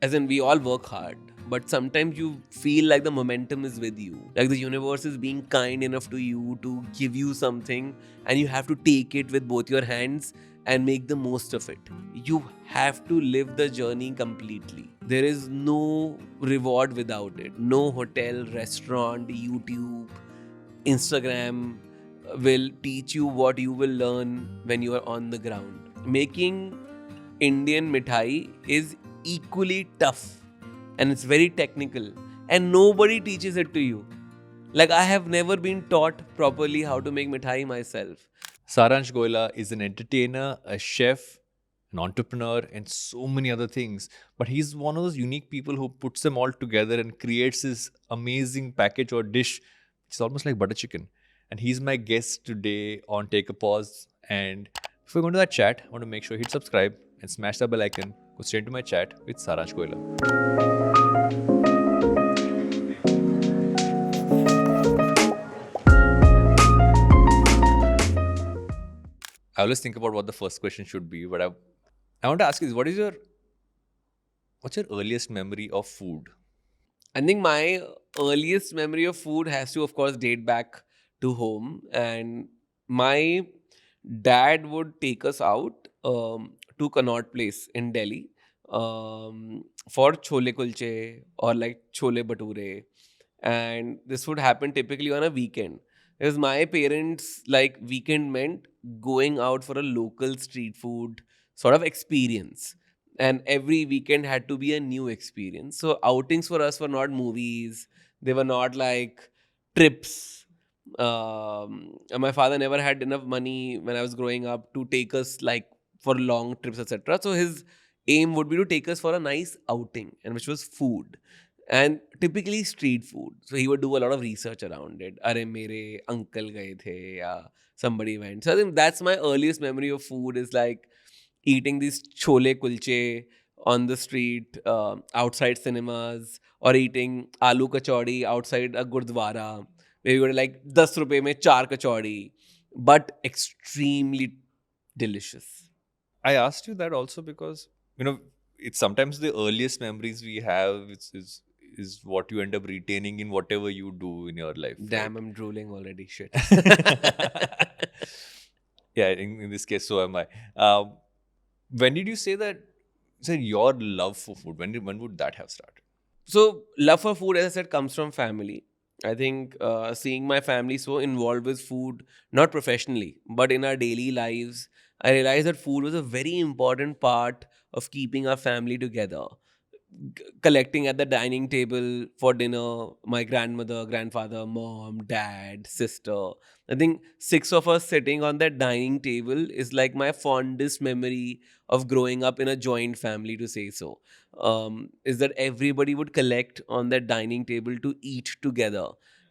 as in we all work hard, but sometimes you feel like the momentum is with you, like the universe is being kind enough to you to give you something, and you have to take it with both your hands and make the most of it. You have to live the journey completely. There is no reward without it. No hotel, restaurant, YouTube, Instagram will teach you what you will learn when you are on the ground. Making Indian mithai is equally tough, and it's very technical, and nobody teaches it to you. Like, I have never been taught properly how to make mithai myself. Saransh Goila is an entertainer, a chef, an entrepreneur, and so many other things. But he's one of those unique people who puts them all together and creates this amazing package or dish. It's almost like butter chicken. And he's my guest today on Take a Pause. And if we're going to that chat, I want to make sure you hit subscribe and smash the bell icon. Go straight to my chat with Saransh Goila. I always think about what the first question should be, but I want to ask you this: what's your earliest memory of food? I think my earliest memory of food has to, of course, date back to home. And my dad would take us out to Connaught Place in Delhi for chole kulche or like chole bhature. And this would happen typically on a weekend. Because my parents, like, weekend meant going out for a local street food sort of experience, and every weekend had to be a new experience. So outings for us were not movies, they were not like trips. And my father never had enough money when I was growing up to take us like for long trips, etc. So his aim would be to take us for a nice outing, and which was food, and typically street food. So he would do a lot of research around it. Are mere uncle gaye the, ya somebody went. So I think that's my earliest memory of food, is like eating these chole kulche on the street, outside cinemas, or eating aloo kachori outside a gurdwara, where you were like 10 rupees mein 4 kachori, but extremely delicious. I asked you that also because it's sometimes the earliest memories we have is what you end up retaining in whatever you do in your life, right? Damn, I'm drooling already. Shit. Yeah, in this case, so am I. When did you say your love for food? When would that have started? So, love for food, as I said, comes from family. I think seeing my family so involved with food, not professionally, but in our daily lives, I realized that food was a very important part of keeping our family together. Collecting at the dining table for dinner, my grandmother, grandfather, mom, dad, sister. I think 6 of us sitting on that dining table is like my fondest memory of growing up in a joint family, to say so. Is that everybody would collect on that dining table to eat together.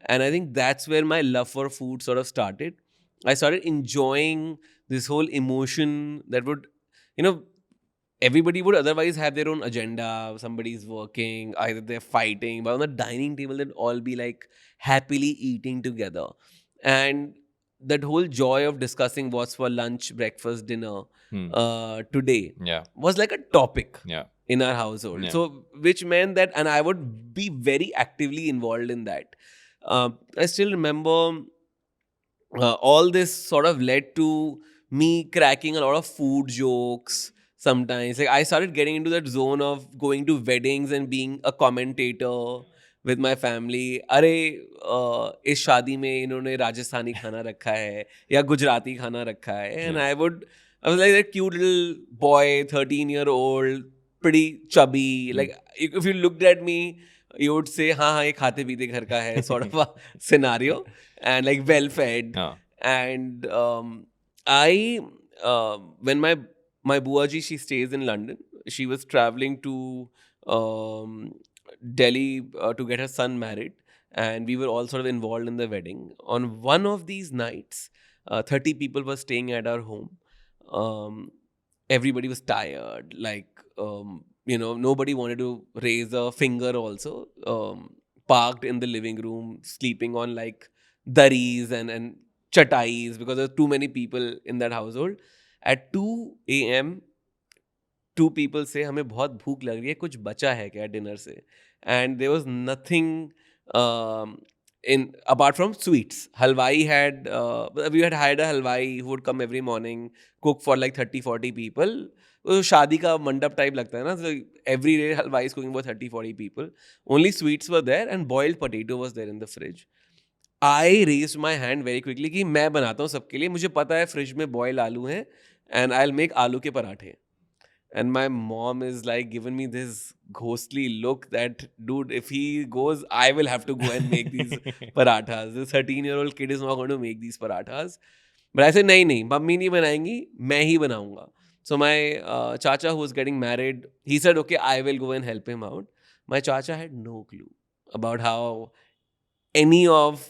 And I think that's where my love for food sort of started. I started enjoying this whole emotion that would, you know, everybody would otherwise have their own agenda. Somebody's working, either they're fighting, but on the dining table, they'd all be like happily eating together. And that whole joy of discussing what's for lunch, breakfast, dinner today Yeah, was like a topic yeah, in our household. yeah. So, which meant that, and I would be very actively involved in that. I still remember all this sort of led to me cracking a lot of food jokes sometimes. Like, I started getting into that zone of going to weddings and being a commentator with my family. अरे इस शादी में इन्होंने राजस्थानी खाना रखा है या गुजराती खाना रखा है. And I was like that cute little boy, 13-year-old, pretty chubby. Like, if you looked at me, you would say, हाँ हाँ ये खाते पीते घर का है, sort of a scenario, and like well fed. Yeah. And I when my buaji, she stays in London. She was traveling to um, Delhi to get her son married, and we were all sort of involved in the wedding. On one of these nights, 30 people were staying at our home. um, Everybody was tired, like, nobody wanted to raise a finger also. Parked in the living room, sleeping on like daris and chatais, because there were too many people in that household. At 2 a.m., two people say हमें बहुत भूख लग रही है, कुछ बचा है क्या डिनर से? And there was nothing in apart from sweets. Halwai had we had hired a halwai who would come every morning, cook for like 30-40 people. वो शादी का मंडप टाइप लगता है ना, so every day halwai is cooking for 30-40 people. Only sweets were there and boiled potato was there in the fridge. I raised my hand very quickly कि मैं बनाता हूँ सबके लिए, मुझे पता है फ्रिज में बॉयल आलू हैं and I'll make आलू के पराठे. And my mom is like giving me this ghostly look that, dude, if he goes, I will have to go and make these parathas. This 13-year-old kid is not going to make these parathas. But I said, नहीं नहीं, mummy नहीं बनाएंगी, मैं ही बनाऊंगा. So my chacha who was getting married, he said, okay, I will go and help him out. My chacha had no clue about how any of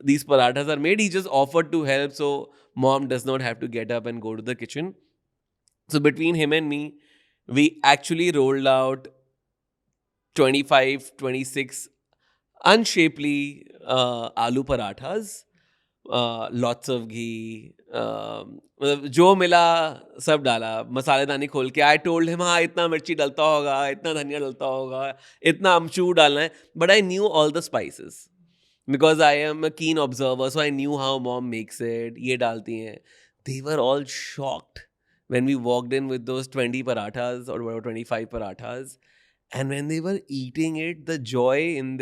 these parathas are made. He just offered to help so mom does not have to get up and go to the kitchen. So between him and me, we actually rolled out 25, 26 unshapely aloo parathas, lots of ghee, मतलब जो मिला सब डाला, मसालेदानी खोल के. I told him हाँ इतना मिर्ची डलता होगा, इतना धनिया डलता होगा, इतना अमचूर डालना है, but I knew all the spices because I am a keen observer, so I knew how mom makes it. ये डालती हैं. They were all shocked when we walked in with those 20 parathas or whatever, 25 parathas, and when they were eating it, the joy in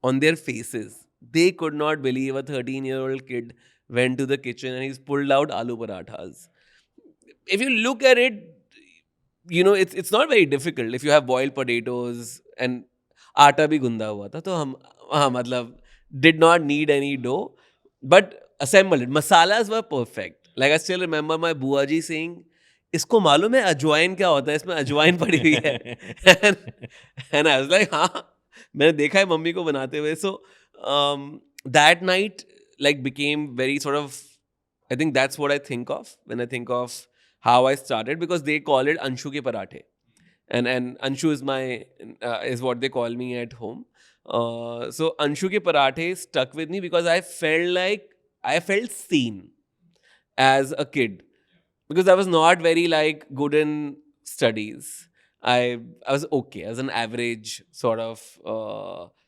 on their faces. They could not believe a 13-year-old kid went to the kitchen and he's pulled out aloo parathas. If you look at it, it's not very difficult. If you have boiled potatoes and आटा भी गुंदा हुआ था, तो हम हाँ मतलब did not need any dough, but assembled it. Masalas were perfect. Like I still remember my बुआ जी saying, इसको मालूम है अजवाइन क्या होता है, इसमें अजवाइन पड़ी हुई है. and I was like, हाँ मैंने देखा है मम्मी को बनाते हुए. So that night like became very sort of, I think that's what I think of when I think of how I started, because they call it Anshu ke parathe. And Anshu is my is what they call me at home. So Anshu ke parathe stuck with me because I felt seen as a kid, because I was not very like good in studies. I was okay. I was an average sort of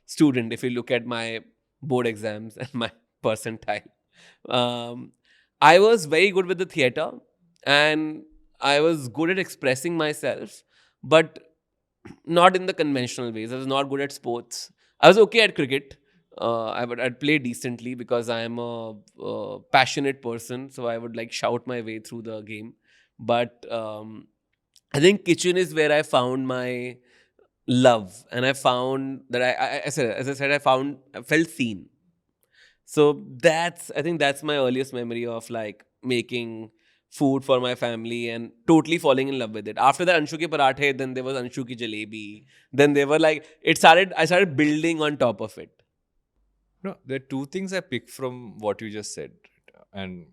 student if you look at my board exams and my percentile. Um, I was very good with the theater and I was good at expressing myself, but not in the conventional ways. I was not good at sports. I was okay at cricket. I'd play decently because I am a passionate person, so I would like shout my way through the game. But I think kitchen is where I found my love, and I found that as I said, I felt seen. So I think that's my earliest memory of like making food for my family and totally falling in love with it. After that, Anshu ke parathe, then there was Anshu ki jalebi. Then they were like, I started building on top of it. No, there are two things I pick from what you just said. And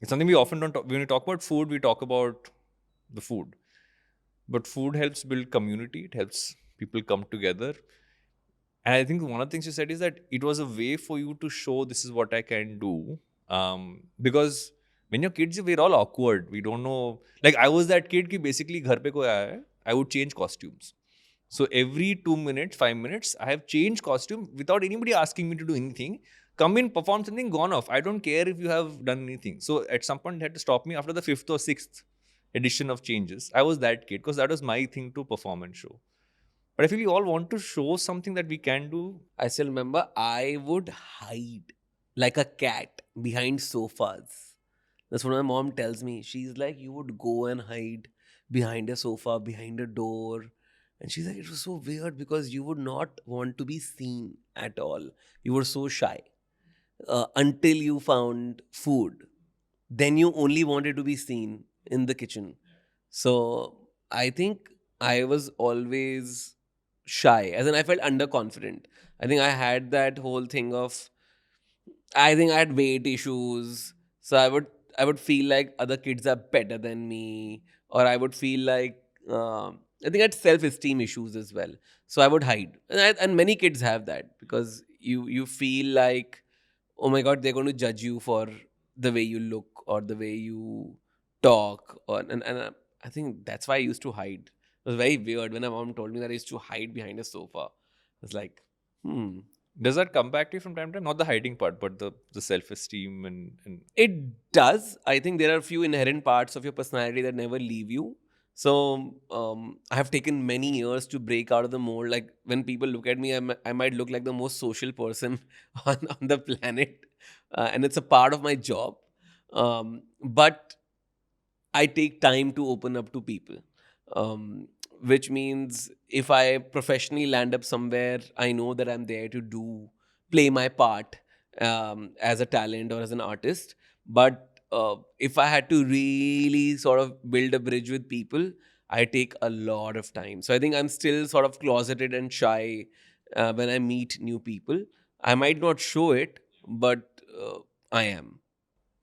it's something we often don't talk. When we talk about food, we talk about the food. But food helps build community. It helps people come together. And I think one of the things you said is that it was a way for you to show this is what I can do. Because when you're kids, we're all awkward. We don't know. Like I was that kid ki basically ghar pe koi aaya hai, I would change costumes. So every 2 minutes, 5 minutes, I have changed costume without anybody asking me to do anything. Come in, perform something, gone off. I don't care if you have done anything. So at some point, they had to stop me after the 5th or 6th edition of changes. I was that kid because that was my thing to perform and show. But I feel we all want to show something that we can do. I still remember I would hide like a cat behind sofas. That's what my mom tells me. She's like, you would go and hide behind a sofa, behind a door. And she's like, it was so weird because you would not want to be seen at all. You were so shy until you found food. Then you only wanted to be seen in the kitchen. So I think I was always shy, as in I felt underconfident. I think I had that whole thing of, I think I had weight issues. So I would feel like other kids are better than me, or I would feel like I think I had self-esteem issues as well. So I would hide, and many kids have that because you feel like, oh my god, they're going to judge you for the way you look or the way you talk, or and I think that's why I used to hide. It was very weird when my mom told me that I used to hide behind a sofa. I was like, Does that come back to you from time to time? Not the hiding part, but the self esteem and It does. I think there are a few inherent parts of your personality that never leave you. So I have taken many years to break out of the mold. Like when people look at me, I might look like the most social person on the planet, and it's a part of my job. But I take time to open up to people, which means if I professionally land up somewhere, I know that I'm there to play my part as a talent or as an artist. But if I had to really sort of build a bridge with people, I take a lot of time. So I think I'm still sort of closeted and shy when I meet new people. I might not show it, but I am.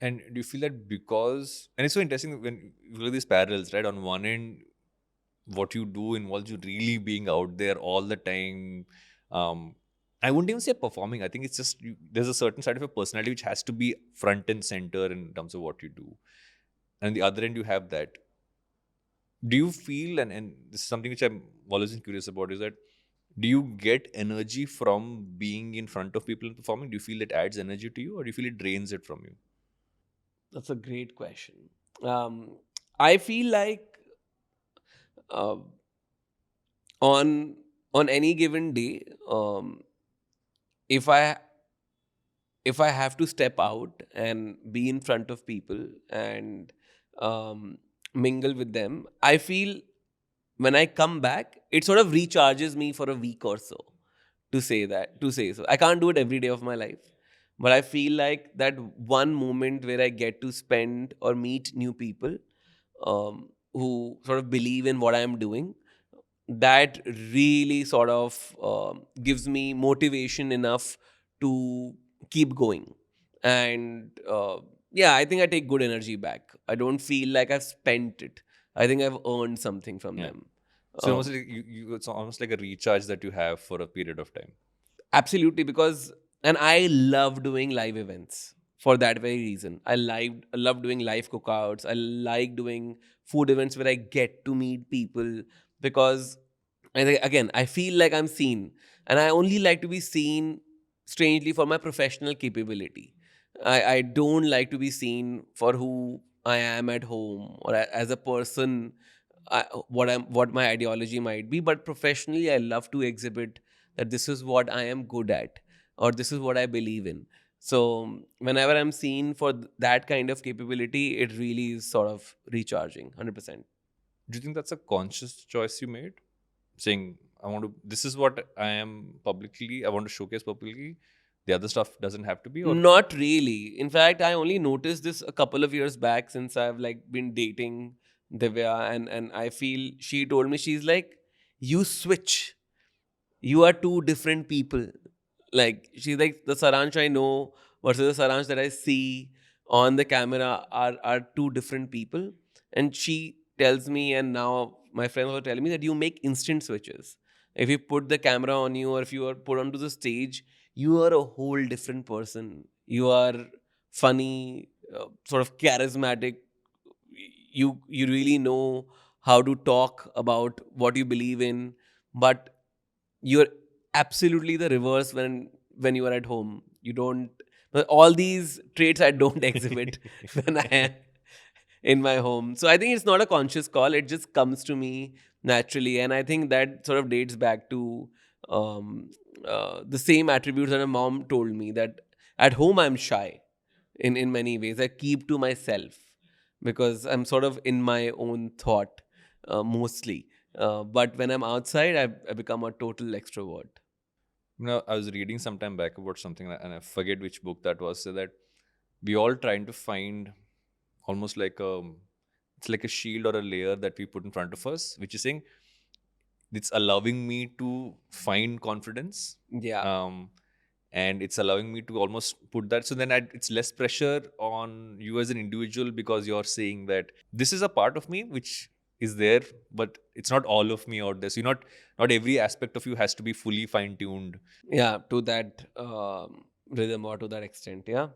and do you feel that because, and it's so interesting when you look at these parallels, right? On one end, what you do involves you really being out there all the time. um I wouldn't even say performing. I think it's just there's a certain side of your personality which has to be front and center in terms of what you do, and on the other end you have that. Do you feel, and this is something which I'm always been curious about, is that do you get energy from being in front of people and performing? Do you feel it adds energy to you, or do you feel it drains it from you? That's a great question. I feel like uh, on on any given day, if I if I have to step out and be in front of people and mingle with them, I feel when I come back, it sort of recharges me for a week or so. To say so, I can't do it every day of my life, but I feel like that one moment where I get to spend or meet new people who sort of believe in what I'm doing, that really sort of gives me motivation enough to keep going. And yeah, I think I take good energy back. I don't feel like I've spent it. I think I've earned something from Yeah. them. So almost like it's almost like a recharge that you have for a period of time. Absolutely, because and I love doing live events for that very reason. I love doing live cookouts. I like doing food events where I get to meet people because I think again I feel like I'm seen, and I only like to be seen strangely for my professional capability. I don't like to be seen for who I am at home or as a person. What my ideology might be, but professionally I love to exhibit that this is what I am good at or this is what I believe in. So whenever I'm seen for that kind of capability, it really is sort of recharging 100%. Do you think that's a conscious choice you made? Saying, I want to, this is what I am publicly, I want to showcase publicly. The other stuff doesn't have to be, or Not really. In fact, I only noticed this a couple of years back since I've like been dating Divya, and I feel she told me, she's like, you switch. You are two different people. Like she's like, the Saransh I know versus the Saransh that I see on the camera are two different people. And she tells me, and now my friends were telling me that you make instant switches. If you put the camera on you or if you are put onto the stage, you are a whole different person. You are funny, sort of charismatic. You really know how to talk about what you believe in, but you're absolutely the reverse when you are at home. You don't, all these traits I don't exhibit when I am in my home. So I think it's not a conscious call, it just comes to me naturally. And I think that sort of dates back to um, the same attributes that my mom told me, that at home I'm shy in many ways. I keep to myself because I'm sort of in my own thought mostly. But when I'm outside, I become a total extrovert. I was reading some time back about something, and I forget which book that was. So that we all trying to find almost like it's like a shield or a layer that we put in front of us, which is saying it's allowing me to find confidence. Yeah. Um, and it's allowing me to almost put that, so then it's less pressure on you as an individual, because you're saying that this is a part of me which is there, but it's not all of me out there. So you're not every aspect of you has to be fully fine tuned. Yeah, to that rhythm or to that extent. Yeah.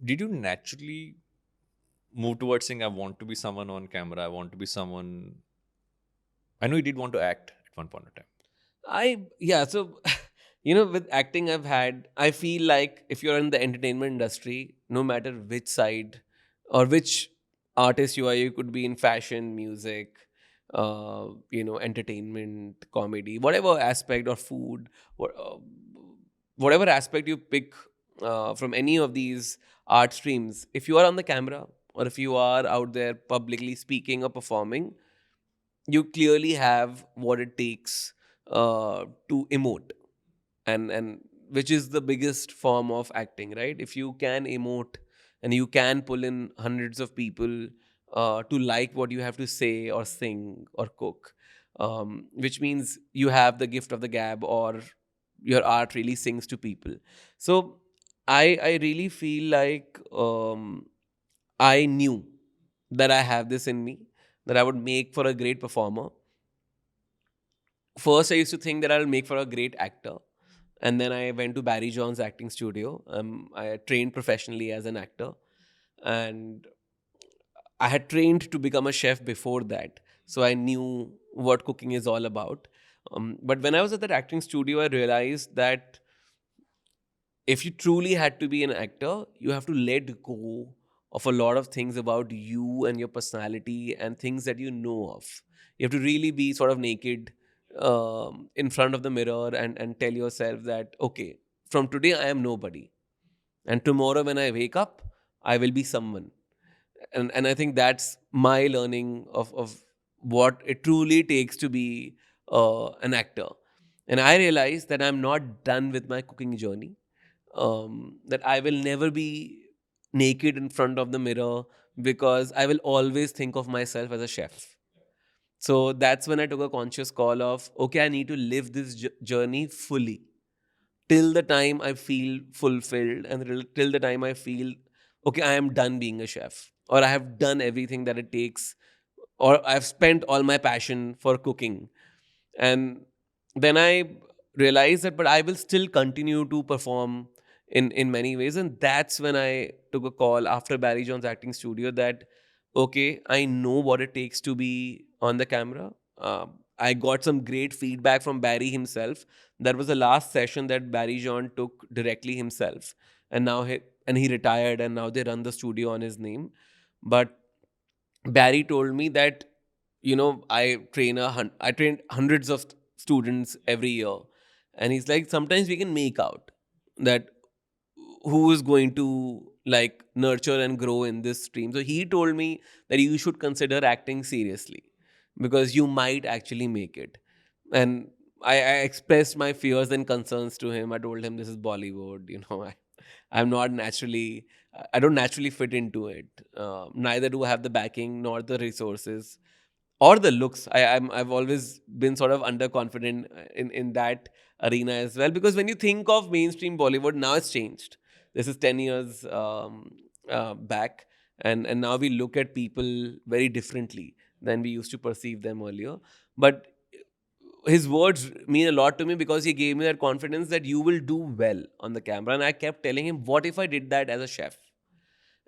Did you naturally move towards saying I want to be someone on camera. I want to be someone. I know you did want to act at one point of time. Yeah, so with acting I feel like if you're in the entertainment industry, no matter which side or which artist you are, you could be in fashion, music, entertainment, comedy, whatever aspect, or food, wha- uh, whatever aspect you pick from any of these art streams, if you are on the camera or if you are out there publicly speaking or performing, you clearly have what it takes to emote, and which is the biggest form of acting, right? If you can emote and you can pull in hundreds of people to like what you have to say or sing or cook, which means you have the gift of the gab, or your art really sings to people. So I really feel like I knew that I have this in me, that I would make for a great performer. First, I used to think that I'll make for a great actor. And then I went to Barry John's acting studio. I trained professionally as an actor. And I had trained to become a chef before that. So I knew what cooking is all about. But when I was at that acting studio, I realized that if you truly had to be an actor, you have to let go of a lot of things about you and your personality and things that you know of. You have to really be sort of naked in front of the mirror and tell yourself that, okay, from today I am nobody. And tomorrow when I wake up, I will be someone. And I think that's my learning of what it truly takes to be an actor. And I realized that I'm not done with my cooking journey, that I will never be naked in front of the mirror, because I will always think of myself as a chef. So that's when I took a conscious call of, okay, I need to live this journey fully till the time I feel fulfilled, and till the time I feel, okay, I am done being a chef, or I have done everything that it takes, or I've spent all my passion for cooking. And then I realized that, but I will still continue to perform in many ways. And that's when I took a call after Barry John's acting studio that, okay, I know what it takes to be on the camera. I got some great feedback from Barry himself. That was the last session that Barry John took directly himself, and now he retired, and now they run the studio on his name. But Barry told me that, I train hundreds of students every year, and he's like, sometimes we can make out that who is going to like nurture and grow in this stream. So he told me that you should consider acting seriously, because you might actually make it. And I expressed my fears and concerns to him. I told him this is Bollywood, I'm not naturally, I don't naturally fit into it. Neither do I have the backing nor the resources or the looks. I've always been sort of underconfident in that arena as well. Because when you think of mainstream Bollywood, now it's changed. This is 10 years back, and now we look at people very differently than we used to perceive them earlier. But his words mean a lot to me, because he gave me that confidence that you will do well on the camera. And I kept telling him, what if I did that as a chef?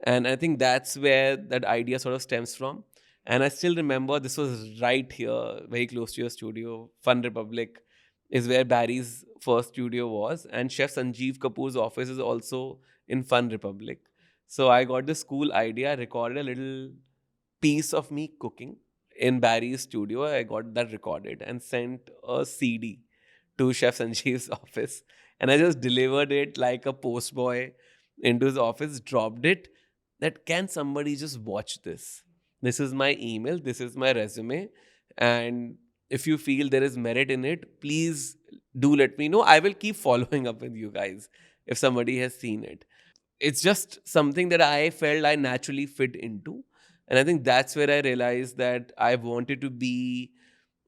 And I think that's where that idea sort of stems from. And I still remember this was right here, very close to your studio. Fun Republic is where Barry's first studio was. And Chef Sanjeev Kapoor's office is also in Fun Republic. So I got this cool idea. I recorded a little piece of me cooking in Barry's studio. I got that recorded and sent a CD to Chef Sanjeev's office. And I just delivered it like a postboy into his office, dropped it. That, can somebody just watch this? This is my email, this is my resume. And if you feel there is merit in it, please do let me know. I will keep following up with you guys if somebody has seen it. It's just something that I felt I naturally fit into. And I think that's where I realized that I wanted to be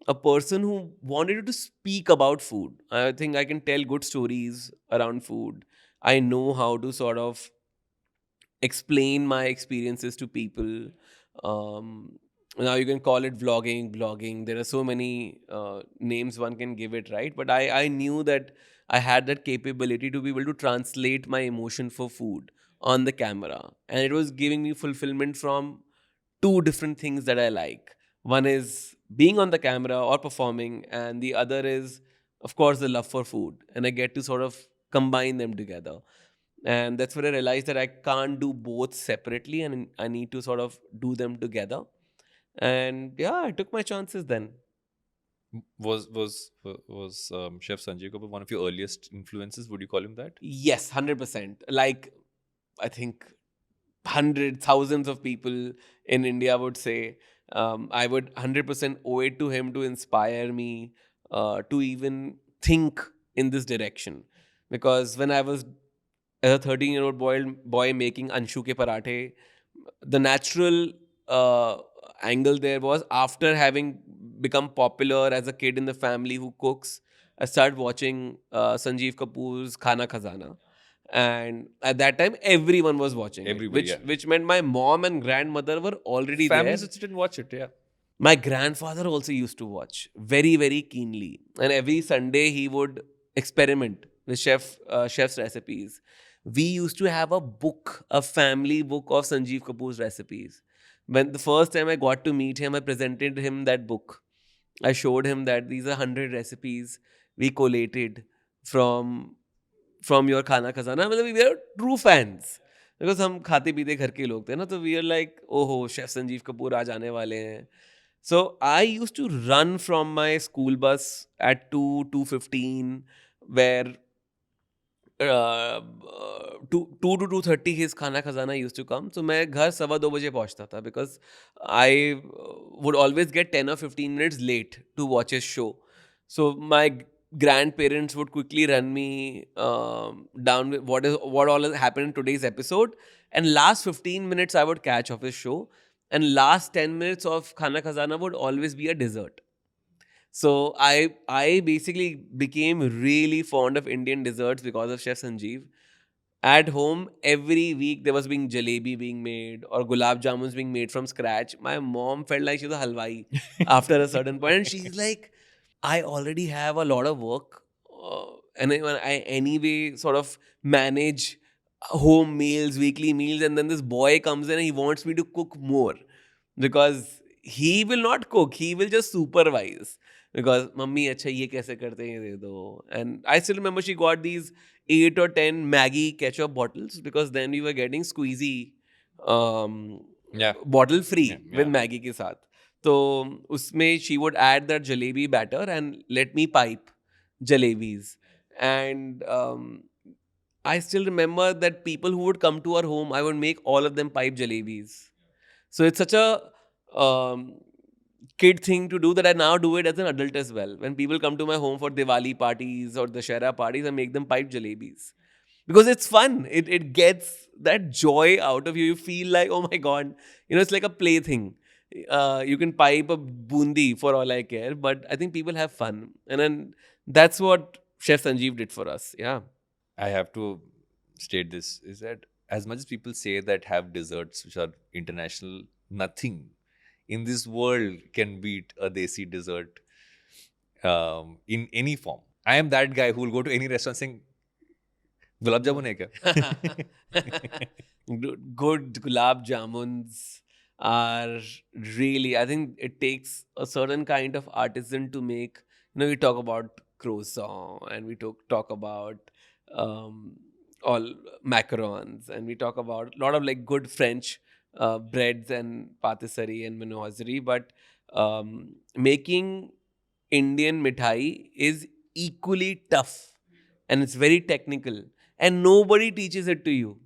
a person who wanted to speak about food. I think I can tell good stories around food. I know how to sort of explain my experiences to people. Um, Now you can call it vlogging, blogging. There are so many names one can give it, right? But I knew that I had that capability to be able to translate my emotion for food on the camera, and it was giving me fulfillment from two different things that I like. One is being on the camera or performing, and the other is, of course, the love for food. And I get to sort of combine them together. And that's where I realized that I can't do both separately, and I need to sort of do them together. And yeah, I took my chances then. Was Chef Sanjay Kapoor one of your earliest influences? Would you call him that? Yes, 100%. Like, I think hundreds, thousands of people in India would say, I would 100% owe it to him to inspire me to even think in this direction. Because when I was as a 13-year-old boy making Anshu ke parathe, the natural uh, angle there was, after having become popular as a kid in the family who cooks, I started watching Sanjeev Kapoor's Khana Khazana. And at that time, everyone was watching it, Everybody, yeah. which meant my mom and grandmother were already there. Families which didn't watch it, yeah. My grandfather also used to watch very, very keenly, and every Sunday he would experiment with chef's recipes. We used to have a book, a family book of Sanjeev Kapoor's recipes. When the first time I got to meet him, I presented him that book. I showed him that these are 100 recipes we collated from your खाना खजाना. मतलब we are true fans, because हम खाते पीते घर के लोग थे ना, तो we are like, ओहो शेफ संजीव कपूर आज आने वाले हैं. So I used to run from my school bus at 2:15, where 2 to 2:30 his खाना खजाना used to come. So मैं घर 2:15 पहुंचता था, because I would always get 10 or 15 minutes late to watch his show. So my grandparents would quickly run me down with what all has happened in today's episode, and last 15 minutes I would catch of his show, and last 10 minutes of Khana Khazana would always be a dessert. So I basically became really fond of Indian desserts because of Chef Sanjeev. At home, every week there was being jalebi being made or gulab jamuns being made from scratch. My mom felt like she was a halwai after a certain point, and she's like, I already have a lot of work, and I anyway sort of manage home meals, weekly meals, and then this boy comes in and he wants me to cook more, because he will not cook, he will just supervise. Because mummy, acha ye kaise karte hain, ye de do. And I still remember she got these 8 or 10 Maggie ketchup bottles, because then we were getting squeezy um, Yeah. bottle free Yeah, with yeah. Maggie के साथ. तो उसमें she would add that jalebi batter and let me pipe jalebis. And I still remember that people who would come to our home, I would make all of them pipe jalebis. So it's such a um, kid thing to do that I now do it as an adult as well. When people come to my home for Diwali parties or Dashera parties, I make them pipe jalebis. Because it's fun. It gets that joy out of you. You feel like, oh my God, it's like a plaything. You can pipe a bundi for all I care, but I think people have fun. And then that's what Chef Sanjeev did for us. Yeah. I have to state this, is that as much as people say that have desserts which are international, nothing in this world can beat a desi dessert in any form. I am that guy who will go to any restaurant saying, Gulab Jamun hai kya? Good gulab jamuns are really, I think it takes a certain kind of artisan to make. We talk about croissant, and we talk about um, all macarons, and we talk about a lot of like good French breads and patisserie and menuiserie, but making Indian mithai is equally tough, and it's very technical, and nobody teaches it to you.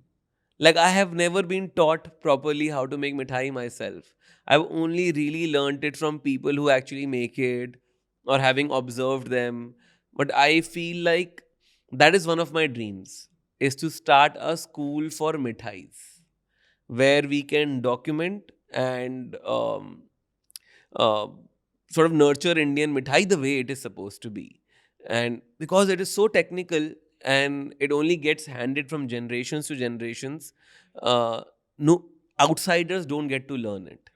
Like, I have never been taught properly how to make mithai myself. I've only really learned it from people who actually make it or having observed them. But I feel like that is one of my dreams, is to start a school for mithais where we can document and uh, sort of nurture Indian mithai the way it is supposed to be. And because it is so technical and it only gets handed from generations to generations, no outsiders don't get to learn it.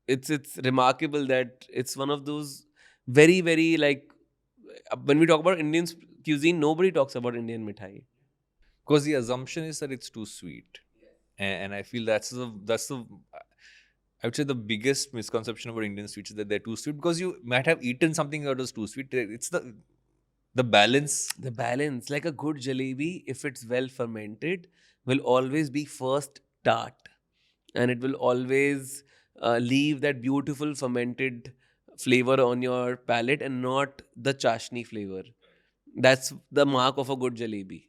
It's remarkable that it's one of those very, very, like, when we talk about Indian cuisine, nobody talks about Indian mithai. Because the assumption is that it's too sweet, and I feel that's the I would say the biggest misconception about Indian sweets is that they're too sweet, because you might have eaten something that was too sweet. It's the balance. The balance, like a good jalebi, if it's well fermented, will always be first tart, and it will always leave that beautiful fermented flavor on your palate and not the chashni flavor. That's the mark of a good jalebi.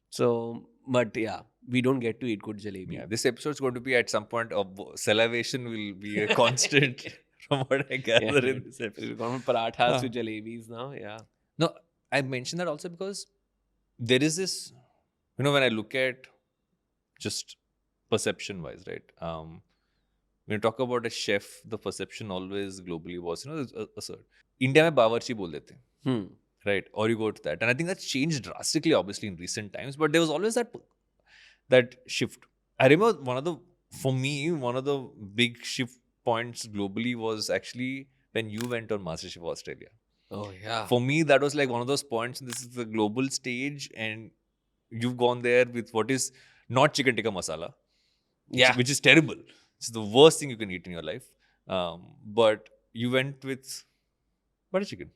So, but yeah, we don't get to eat good jalebi. Yeah, this episode's going to be at some point of salivation will be a constant from what I Yeah, gather in this we've episode. gone from parathas to Ah. jalebis now. Yeah. No, I mentioned that also because there is this, when I look at just perception wise, right? When you talk about a chef, the perception always globally was, a sir. India में बावर्ची बोल देते हैं, Hmm. right? Or you go to that, and I think that's changed drastically, obviously, in recent times. But there was always that shift. I remember for me, one of the big shift points globally was actually when you went on MasterChef Australia. Oh yeah. For me, that was like one of those points. This is the global stage, and you've gone there with what is not chicken tikka masala, Yeah. which is terrible. It's the worst thing you can eat in your life. But you went with butter chicken.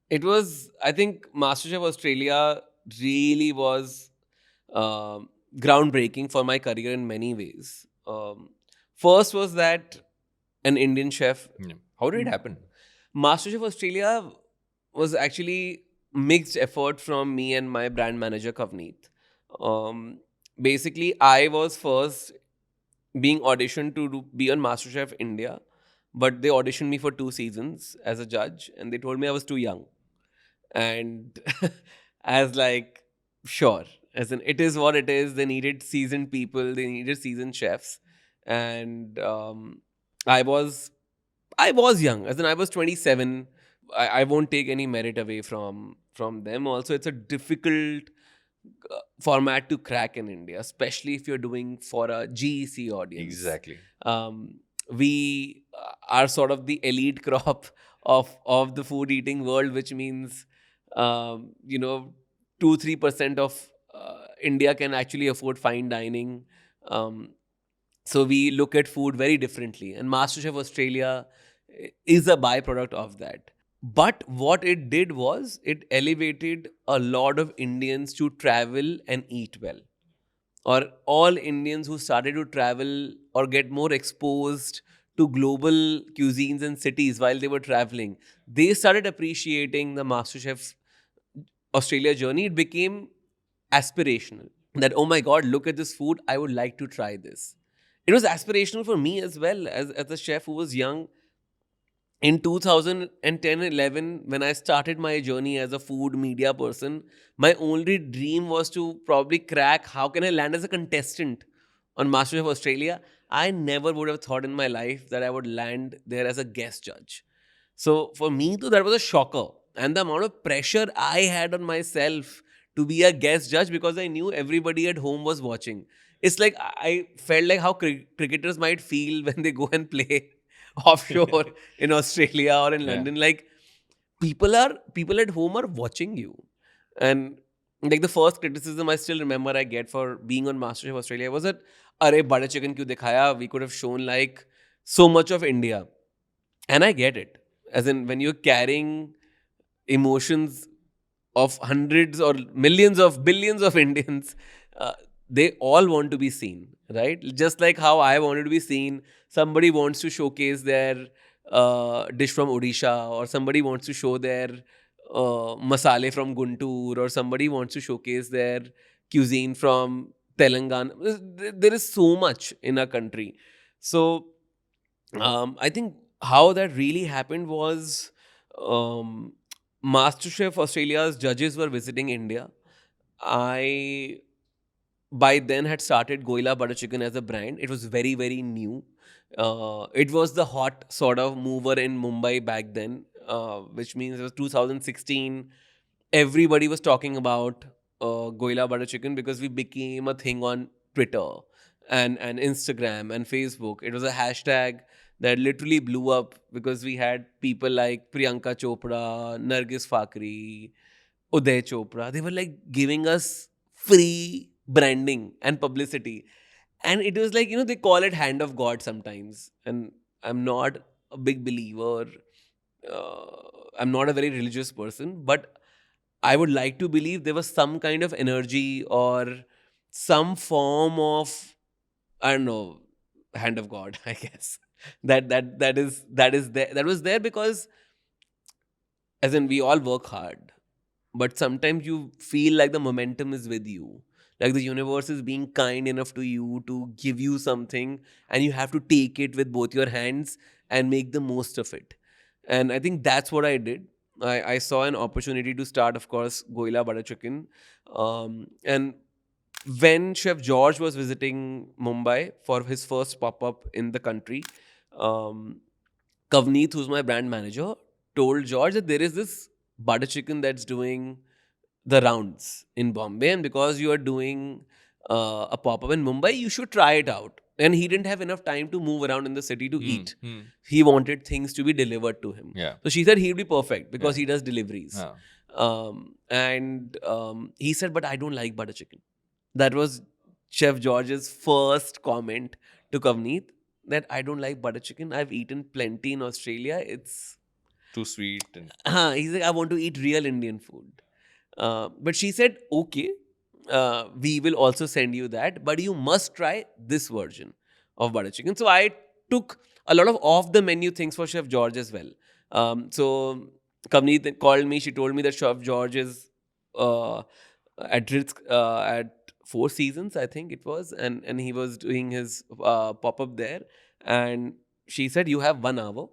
It was, I think, MasterChef Australia really was groundbreaking for my career in many ways. First was that an Indian chef. Yeah. How did it happen? MasterChef Australia was actually mixed effort from me and my brand manager Kavneet. Basically, I was first being auditioned to be on MasterChef India, but they auditioned me for 2 seasons as a judge, and they told me I was too young. And as like, sure, as in it is what it is. They needed seasoned people, they needed seasoned chefs, and I was I was young, as in I was 27. I won't take any merit away from them. Also, it's a difficult format to crack in India, especially if you're doing for a GEC audience. Exactly. We are sort of the elite crop of the food eating world, which means 2-3% of India can actually afford fine dining. So we look at food very differently, and MasterChef Australia is a byproduct of that. But what it did was it elevated a lot of Indians to travel and eat well, or all Indians who started to travel or get more exposed to global cuisines and cities while they were traveling, they started appreciating the MasterChef Australia journey. It became aspirational. That, oh my God, look at this food. I would like to try this. It was aspirational for me as well, as a chef who was young. In 2010-11, when I started my journey as a food media person, my only dream was to probably crack how can I land as a contestant on MasterChef Australia. I never would have thought in my life that I would land there as a guest judge. So for me too, that was a shocker. And the amount of pressure I had on myself to be a guest judge, because I knew everybody at home was watching. It's like I felt like how cricketers might feel when they go and play offshore in Australia or in Yeah. London. Like people at home are watching you. And like the first criticism I still remember I get for being on MasterChef Australia was that, "Arey butter chicken kyun dikhaya? We could have shown like so much of India." And I get it. As in, when you're carrying emotions of hundreds or millions of billions of Indians, they all want to be seen, right? Just like how I wanted to be seen. Somebody wants to showcase their dish from Odisha, or somebody wants to show their masale from Guntur, or somebody wants to showcase their cuisine from Telangana. There is so much in our country. So I think how that really happened was, um, MasterChef Australia's judges were visiting India. I by then had started Goila Butter Chicken as a brand. It was very, very new. It was the hot sort of mover in Mumbai back then, which means it was 2016. Everybody was talking about Goila Butter Chicken because we became a thing on Twitter and Instagram and Facebook. It was a hashtag that literally blew up because we had people like Priyanka Chopra, Nargis Fakri, Uday Chopra. They were like giving us free branding and publicity. And it was like, they call it hand of God sometimes. And I'm not a big believer. I'm not a very religious person, but I would like to believe there was some kind of energy or some form of, I don't know, hand of God, I guess. That is there. That was there because, as in, we all work hard, but sometimes you feel like the momentum is with you, like the universe is being kind enough to you to give you something, and you have to take it with both your hands and make the most of it. And I think that's what I did. I saw an opportunity to start, of course, Goila Butter Chicken. And when Chef George was visiting Mumbai for his first pop-up in the country, um, Kavneet, who's my brand manager, told George that there is this butter chicken that's doing the rounds in Bombay, and because you are doing a pop up in Mumbai, you should try it out. And he didn't have enough time to move around in the city to eat. He wanted things to be delivered to him. Yeah. So she said he'd be perfect because Yeah. he does deliveries. Yeah. And he said, but I don't like butter chicken. That was Chef George's first comment to Kavneet, that I don't like butter chicken. I've eaten plenty in Australia. It's Too sweet. And he's like, I want to eat real Indian food. But she said, okay, we will also send you that, but you must try this version of butter chicken. So I took a lot of off the menu things for Chef George as well. So Kavneet called me. She told me that Chef George is at risk at Four Seasons, I think it was, and he was doing his pop up there. And she said, you have 1 hour.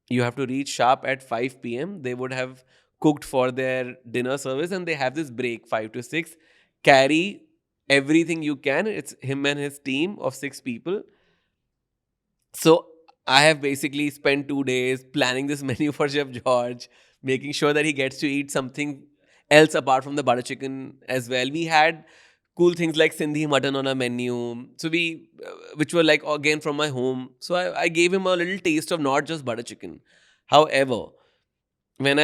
You have to reach sharp at 5 p.m. They would have cooked for their dinner service, and they have this break 5 to 6. Carry everything you can. It's him and his team of 6 people. So I have basically spent 2 days planning this menu for Chef George, making sure that he gets to eat something else apart from the butter chicken as well. We had cool things like Sindhi mutton on our menu. So which were like again from my home. So I gave him a little taste of not just butter chicken. However, when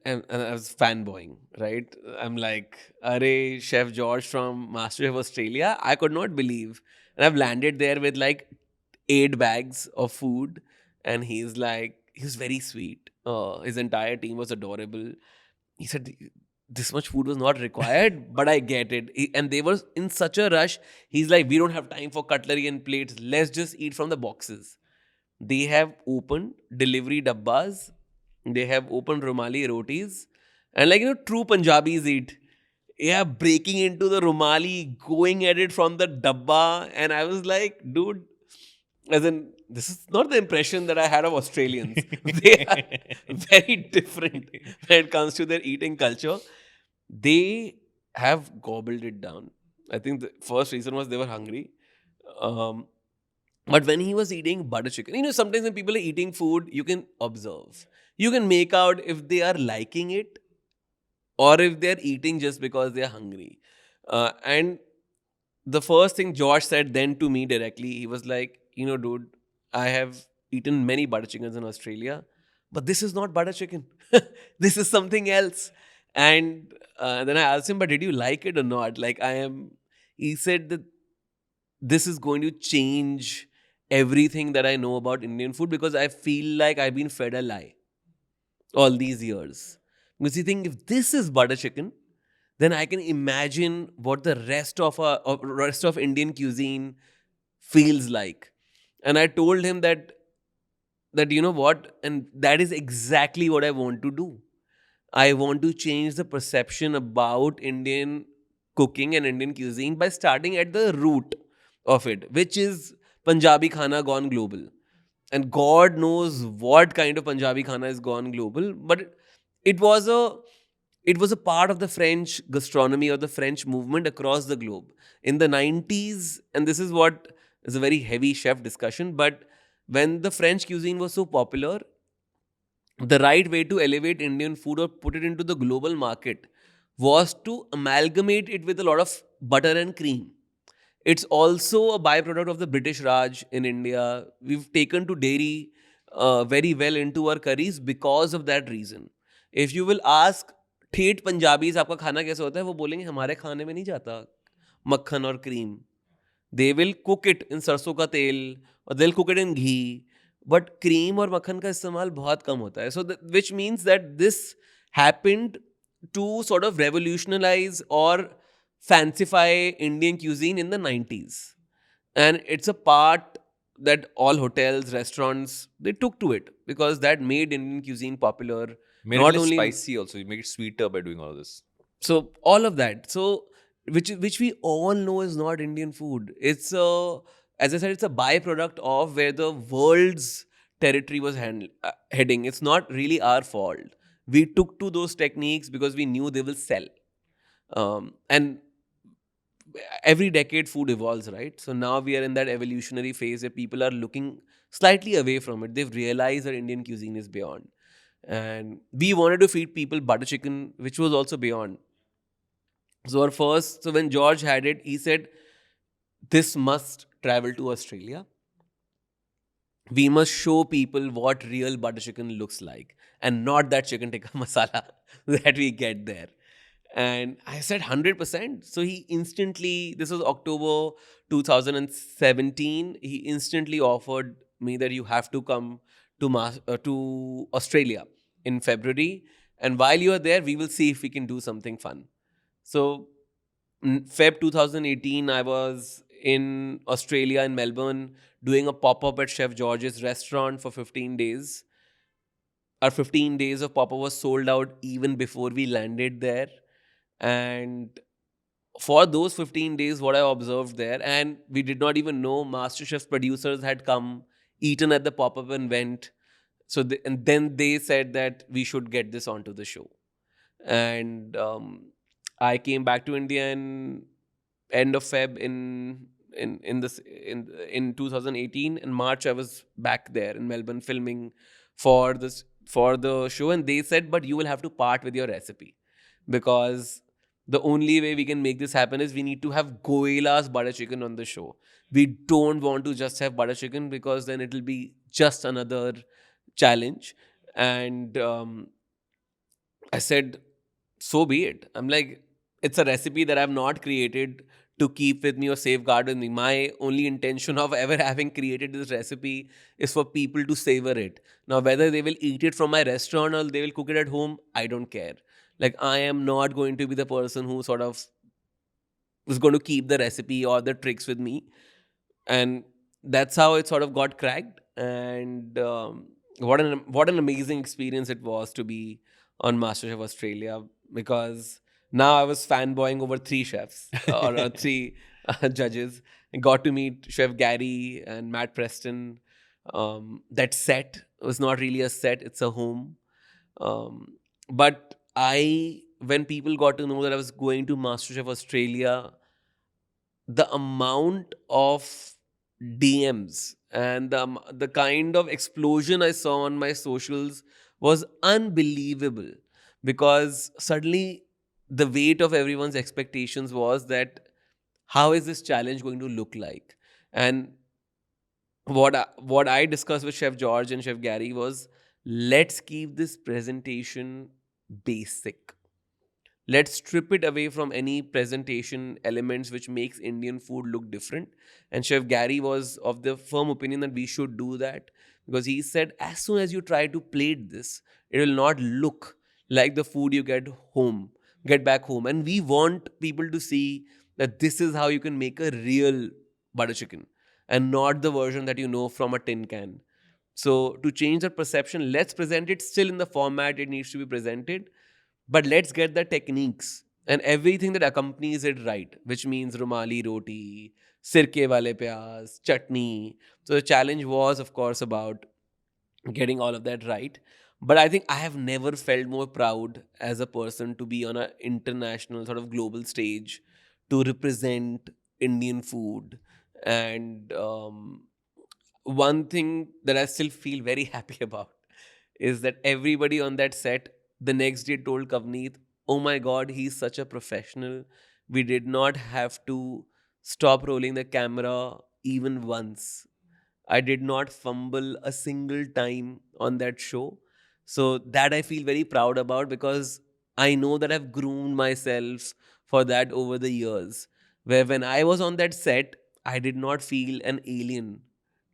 and I was fanboying, right? I'm like, Arey, Chef George from MasterChef Australia. I could not believe. And I've landed there with like 8 bags of food. And he was very sweet. His entire team was adorable. He said, this much food was not required, but I get it. And they were in such a rush. He's like, we don't have time for cutlery and plates. Let's just eat from the boxes. They have opened delivery dabbas. They have opened Rumali rotis. And like, true Punjabis eat. Yeah, breaking into the Rumali, going at it from the dabba. And I was like, dude, as in, this is not the impression that I had of Australians. They are very different when it comes to their eating culture. They have gobbled it down. I think the first reason was they were hungry. Um, but when he was eating butter chicken, sometimes when people are eating food, you can observe. You can make out if they are liking it or if they're eating just because they're hungry. And the first thing Josh said then to me directly, he was like, dude, I have eaten many butter chickens in Australia, but this is not butter chicken. This is something else. And then I asked him, but did you like it or not? He said that this is going to change everything that I know about Indian food because I feel like I've been fed a lie all these years. Because you think if this is butter chicken, then I can imagine what the rest of Indian cuisine feels like. And I told him that you know what, and that is exactly what I want to do. I want to change the perception about Indian cooking and Indian cuisine by starting at the root of it, which is Punjabi khana gone global. And God knows what kind of Punjabi khana has gone global, but it was a it was a part of the French gastronomy or the French movement across the globe in the 90s. And this is what is a very heavy chef discussion, but when the French cuisine was so popular, the right way to elevate Indian food or put it into the global market was to amalgamate it with a lot of butter and cream. It's also a byproduct of the British Raj in India. We've taken to dairy very well into our curries because of that reason. If you will ask ठेठ Punjabis आपका खाना कैसे होता है, वो बोलेंगे हमारे खाने में नहीं जाता मक्खन और cream. They will cook it in सरसों का तेल, और they will cook it in ghee, but cream और मक्खन का इस्तेमाल बहुत कम होता है. So which means that this happened to sort of revolutionalise और fancify Indian cuisine in the 90s. And it's a part that all hotels, restaurants, they took to it because that made Indian cuisine popular. Made it Not less only spicy also. You make it sweeter by doing all of this. so all of that. So which we all know is not Indian food. It's a, as I said, it's a byproduct of where the world's territory was heading. It's not really our fault. We took to those techniques because we knew they will sell. And every decade food evolves, right? So now we are in that evolutionary phase where people are looking slightly away from it. They've realized that Indian cuisine is beyond. And we wanted to feed people butter chicken, which was also beyond. So our first, so when George had it, he said, this must travel to Australia. We must show people what real butter chicken looks like and not that chicken tikka masala that we get there. And I said 100%. So he instantly, this was October 2017, he instantly offered me that you have to come to Australia in February. And while you are there, we will see if we can do something fun. So Feb 2018, I was in Australia, in Melbourne, doing a pop-up at Chef George's restaurant for 15 days. Our 15 days of pop-up was sold out even before we landed there. And for those 15 days, what I observed there, and we did not even know MasterChef producers had come, eaten at the pop-up and went. So and then they said that we should get this onto the show. And I came back to India in end of Feb in 2018. In March, I was back there in Melbourne filming for the show, and they said, but you will have to part with your recipe because the only way we can make this happen is we need to have Goila's butter chicken on the show. We don't want to just have butter chicken because then it'll be just another challenge. And I said, so be it. I'm like, it's a recipe that I've not created to keep with me or safeguard with me. My only intention of ever having created this recipe is for people to savor it. Now, whether they will eat it from my restaurant or they will cook it at home, I don't care. Like, I am not going to be the person who sort of is going to keep the recipe or the tricks with me. And that's how it sort of got cracked. And what an amazing experience it was to be on MasterChef Australia, because now I was fanboying over three chefs or three judges. I got to meet Chef Gary and Matt Preston. That set was not really a set; it's a home. But when people got to know that I was going to MasterChef Australia, the amount of DMs and the kind of explosion I saw on my socials was unbelievable, because suddenly the weight of everyone's expectations was that how is this challenge going to look like? And what I discussed with Chef George and Chef Gary was, let's keep this presentation basic. Let's strip it away from any presentation elements which makes Indian food look different. And Chef Gary was of the firm opinion that we should do that, because he said as soon as you try to plate this, it will not look like the food you get back home. And we want people to see that this is how you can make a real butter chicken and not the version that you know from a tin can. So to change that perception, let's present it still in the format it needs to be presented, but let's get the techniques and everything that accompanies it right, which means rumali roti, sirke wale pyaz, chutney. So the challenge was, of course, about getting all of that right. But I think I have never felt more proud as a person to be on an international, sort of global stage to represent Indian food. And one thing that I still feel very happy about is that everybody on that set the next day told Kavneet, oh my God, he's such a professional. We did not have to stop rolling the camera even once. I did not fumble a single time on that show. So that I feel very proud about, because I know that I've groomed myself for that over the years. Where when I was on that set, I did not feel an alien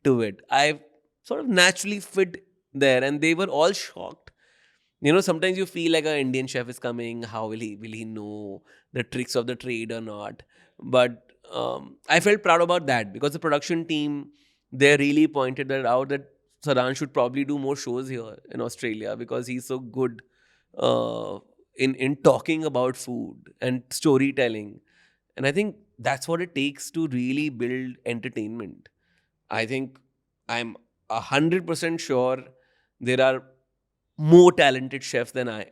to it. I sort of naturally fit there, and they were all shocked. Sometimes you feel like an Indian chef is coming. How will he know the tricks of the trade or not? But I felt proud about that because the production team, they really pointed that out, that Saran should probably do more shows here in Australia because he's so good uh, in talking about food and storytelling. And I think that's what it takes to really build entertainment. I think I'm 100% sure there are more talented chefs than I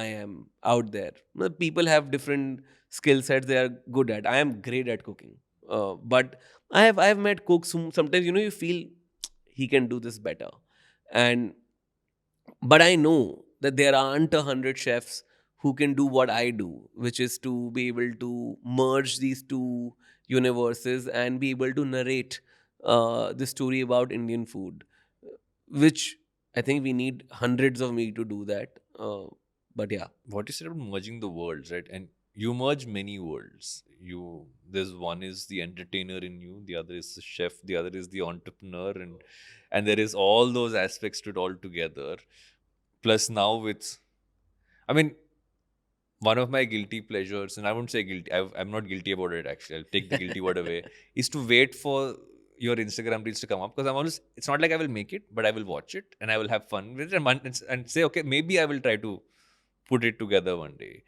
am out there. People have different skill sets they are good at. I am great at cooking, but I have met cooks who sometimes you feel he can do this better, and but I know that there aren't 100 chefs who can do what I do, which is to be able to merge these two universes and be able to narrate the story about Indian food, which I think we need hundreds of me to do that. But yeah, What you said about merging the worlds, right? And you merge many worlds. There's one is the entertainer in you, the other is the chef, the other is the entrepreneur, and there is all those aspects to it all together. Plus now with, I mean, one of my guilty pleasures, and I won't say guilty, I'm not guilty about it actually, I'll take the guilty word away, is to wait for your Instagram reels to come up, because it's not like I will make it, but I will watch it and I will have fun with it and say, okay, maybe I will try to put it together one day.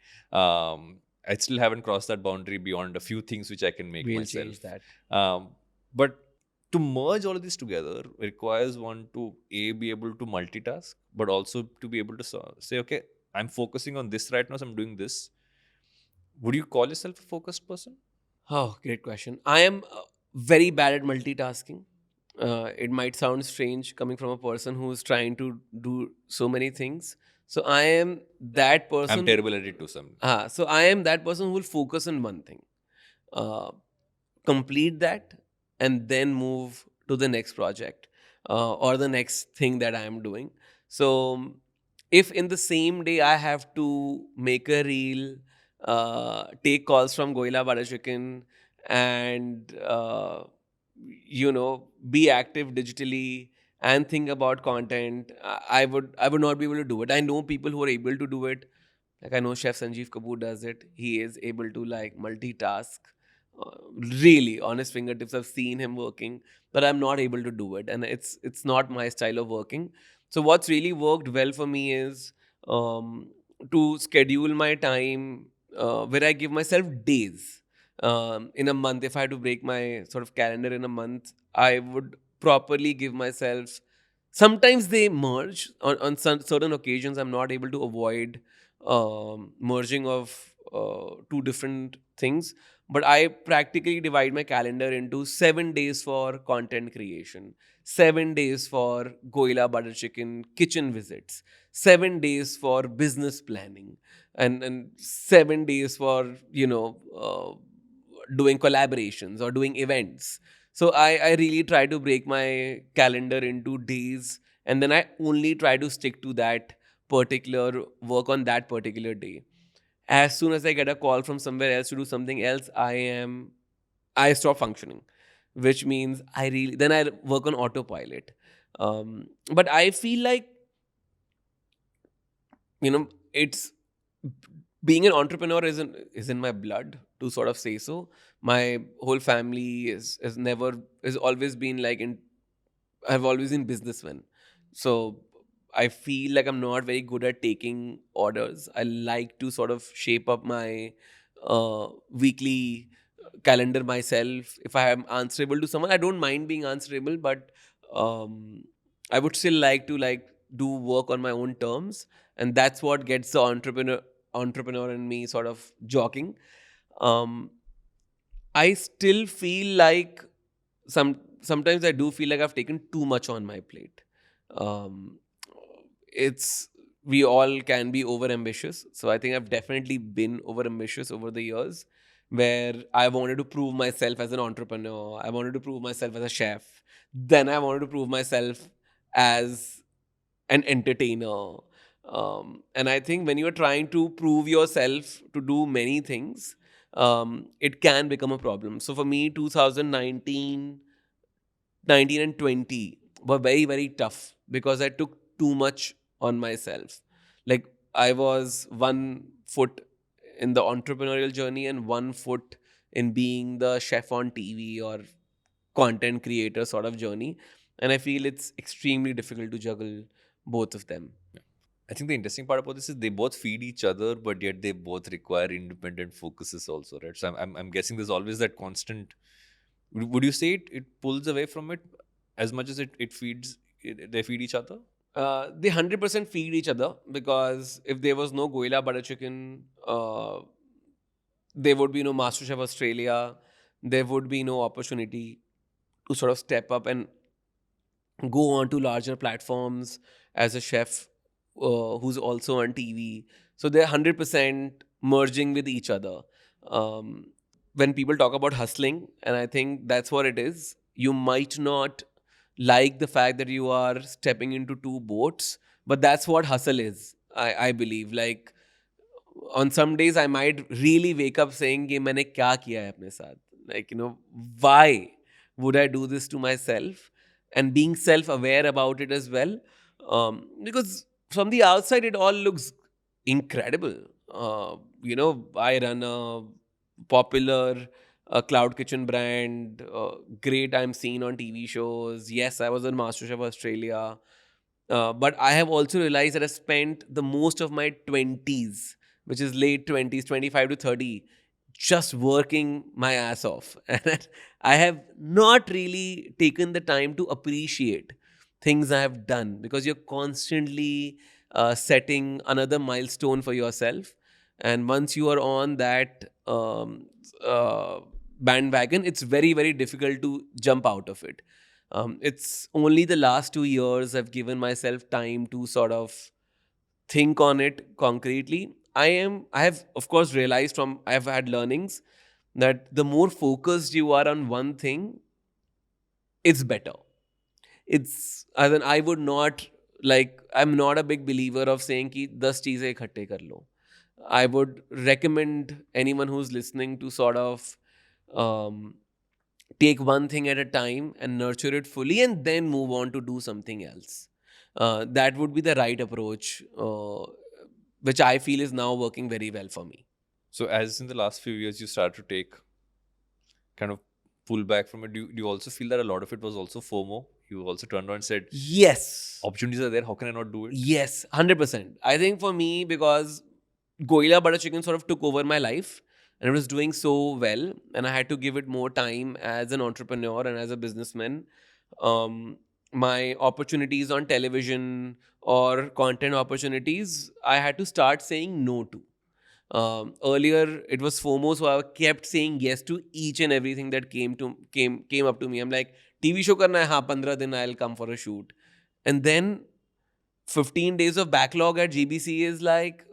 I still haven't crossed that boundary beyond a few things which I can make we'll myself. change that. But to merge all of this together requires one to be able to multitask, but also to be able to say, okay, I'm focusing on this right now, so I'm doing this. Would you call yourself a focused person? Oh, great question. I am very bad at multitasking. It might sound strange coming from a person who's trying to do so many things. So I am that I'm person. terrible at it too. So I am that person who will focus on one thing, uh, complete that, and then move to the next project or the next thing that I am doing. So if in the same day I have to make a reel, take calls from Goila Butter Chicken, and be active digitally and think about content, I would not be able to do it. I know people who are able to do it. Like I know Chef Sanjeev Kapoor does it. He is able to like multitask. Really, on his fingertips, I've seen him working, but I'm not able to do it, and it's not my style of working. So what's really worked well for me is to schedule my time where I give myself days in a month. If I had to break my sort of calendar in a month, I would properly give myself. Sometimes they merge on some certain occasions. I'm not able to avoid merging of two different things, but I practically divide my calendar into 7 days for content creation, 7 days for Goila Butter Chicken kitchen visits, 7 days for business planning, and 7 days for doing collaborations or doing events. So I really try to break my calendar into days, and then I only try to stick to that particular work on that particular day. As soon as I get a call from somewhere else to do something else, I stop functioning, which means I work on autopilot. But I feel like it's being an entrepreneur is in my blood, to sort of say so. My whole family is always been like in I've always been businessman. So I feel like I'm not very good at taking orders. I like to sort of shape up my weekly calendar myself. If I am answerable to someone, I don't mind being answerable, but um, I would still like to do work on my own terms, and that's what gets the entrepreneur in me sort of jogging. Um, I still feel like sometimes I do feel like I've taken too much on my plate. Um, it's We all can be over ambitious, so I think I've definitely been over ambitious over the years, where I wanted to prove myself as an entrepreneur, I wanted to prove myself as a chef, then I wanted to prove myself as an entertainer. And I think when you're trying to prove yourself to do many things, it can become a problem. So for me, 2019, 19 and 20 were very, very tough because I took too much on myself. Like, I was one foot in the entrepreneurial journey and one foot in being the chef on TV or content creator sort of journey. And I feel it's extremely difficult to juggle both of them. I think the interesting part about this is they both feed each other, but yet they both require independent focuses also, right? So I'm guessing there's always that constant. Would you say it pulls away from it as much as it feeds? They feed each other. They 100% feed each other, because if there was no Goila Butter Chicken, there would be no MasterChef Australia. There would be no opportunity to sort of step up and go on to larger platforms as a chef who's also on TV. So they're 100% merging with each other. Um, when people talk about hustling, and I think that's what it is, you might not like the fact that you are stepping into two boats, but that's what hustle is. I believe. Like, on some days I might really wake up saying कि मैंने क्या किया है अपने साथ, like, why would I do this to myself, and being self aware about it as well, because from the outside it all looks incredible. I run a popular cloud kitchen brand, great, I'm seen on TV shows, yes, I was on MasterChef Australia, but I have also realized that I spent the most of my 20s, which is late 20s, 25 to 30, just working my ass off. And I have not really taken the time to appreciate things I have done, because you're constantly setting another milestone for yourself. And once you are on that bandwagon, it's very, very difficult to jump out of it. It's only the last 2 years I've given myself time to sort of think on it concretely. I have, of course, realized from, I've had learnings that the more focused you are on one thing, it's better. It's, as in, I would not, like, I'm not a big believer of saying ki 10 cheeze ikhatte kar lo. I would recommend anyone who's listening to sort of um, take one thing at a time and nurture it fully, and then move on to do something else. That would be the right approach, which I feel is now working very well for me. So as in the last few years, you start to take kind of pull back from it. Do you also feel that a lot of it was also FOMO? You also turned around and said, Yes. opportunities are there. How can I not do it? Yes, 100%. I think for me, because Goila Butter Chicken sort of took over my life and it was doing so well, and I had to give it more time as an entrepreneur and as a businessman. My opportunities on television or content opportunities, I had to start saying no to. Earlier, it was FOMO, so I kept saying yes to each and everything that came up to me. I'm like, TV show karna hai, haan, 15 din I'll come for a shoot. And then 15 days of backlog at GBC is like,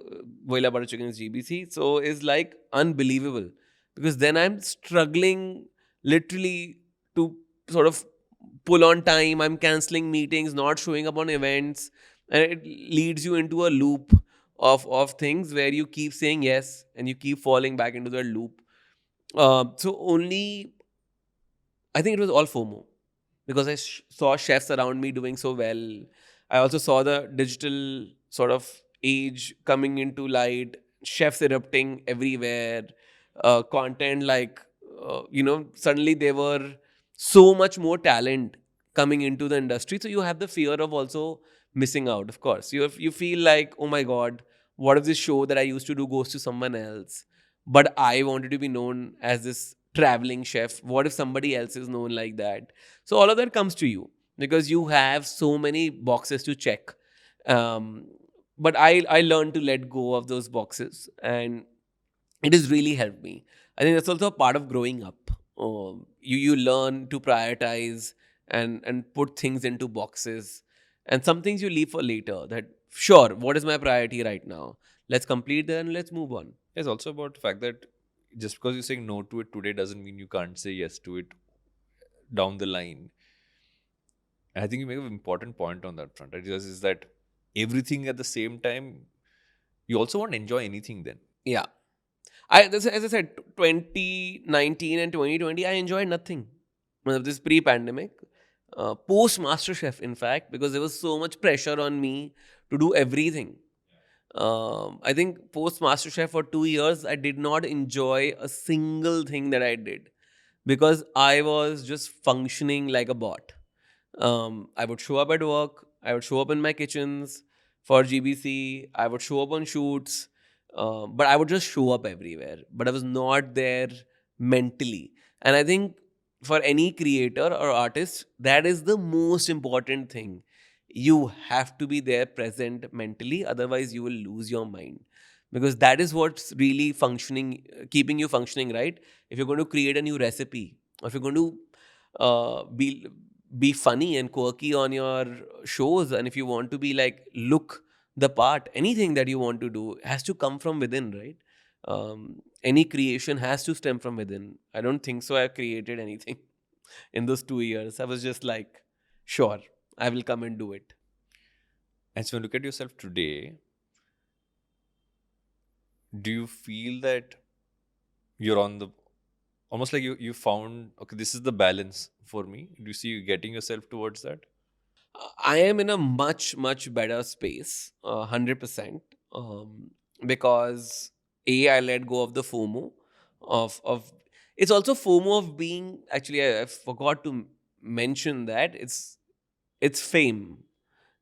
Goila Butter Chicken is GBC, so is like unbelievable. Because then I'm struggling literally to sort of pull on time. I'm canceling meetings, not showing up on events, and it leads you into a loop of things where you keep saying yes and you keep falling back into the loop. So only, I think it was all FOMO, because I saw chefs around me doing so well. I also saw the digital sort of age coming into light, chefs erupting everywhere, content like, suddenly there were so much more talent coming into the industry. So you have the fear of also missing out, of course. You feel like, oh my God, what if this show that I used to do goes to someone else? But I wanted to be known as this traveling chef. What if somebody else is known like that? So all of that comes to you because you have so many boxes to check. Um, but I learned to let go of those boxes, and it has really helped me. I think that's also a part of growing up. You learn to prioritize and put things into boxes, and some things you leave for later. That, sure, what is my priority right now? Let's complete that and let's move on. It's also about the fact that just because you're saying no to it today doesn't mean you can't say yes to it down the line. And I think you make an important point on that front, right? Is that everything at the same time, you also won't enjoy anything then. Yeah. As I said, 2019 and 2020, I enjoyed nothing. This pre-pandemic, post MasterChef, in fact, because there was so much pressure on me to do everything. I think post MasterChef for 2 years, I did not enjoy a single thing that I did because I was just functioning like a bot. I would show up at work. I would show up in my kitchens for GBC. I would show up on shoots, but I would just show up everywhere. But I was not there mentally. And I think for any creator or artist, that is the most important thing. You have to be there present mentally, otherwise, you will lose your mind. Because that is what's really functioning, keeping you functioning, right? If you're going to create a new recipe, or if you're going to be funny and quirky on your shows, and if you want to be like look the part, anything that you want to do has to come from within, right? Any creation has to stem from within. I don't think so I created anything in those 2 years. I was just like, sure, I will come and do it. And so when you look at yourself today, do you feel that you're on the almost like you found, okay, this is the balance for me? Do you see you getting yourself towards that? I am in a much better space, 100%, because I let go of the FOMO of. It's also FOMO of being. Actually, I forgot to mention that it's fame.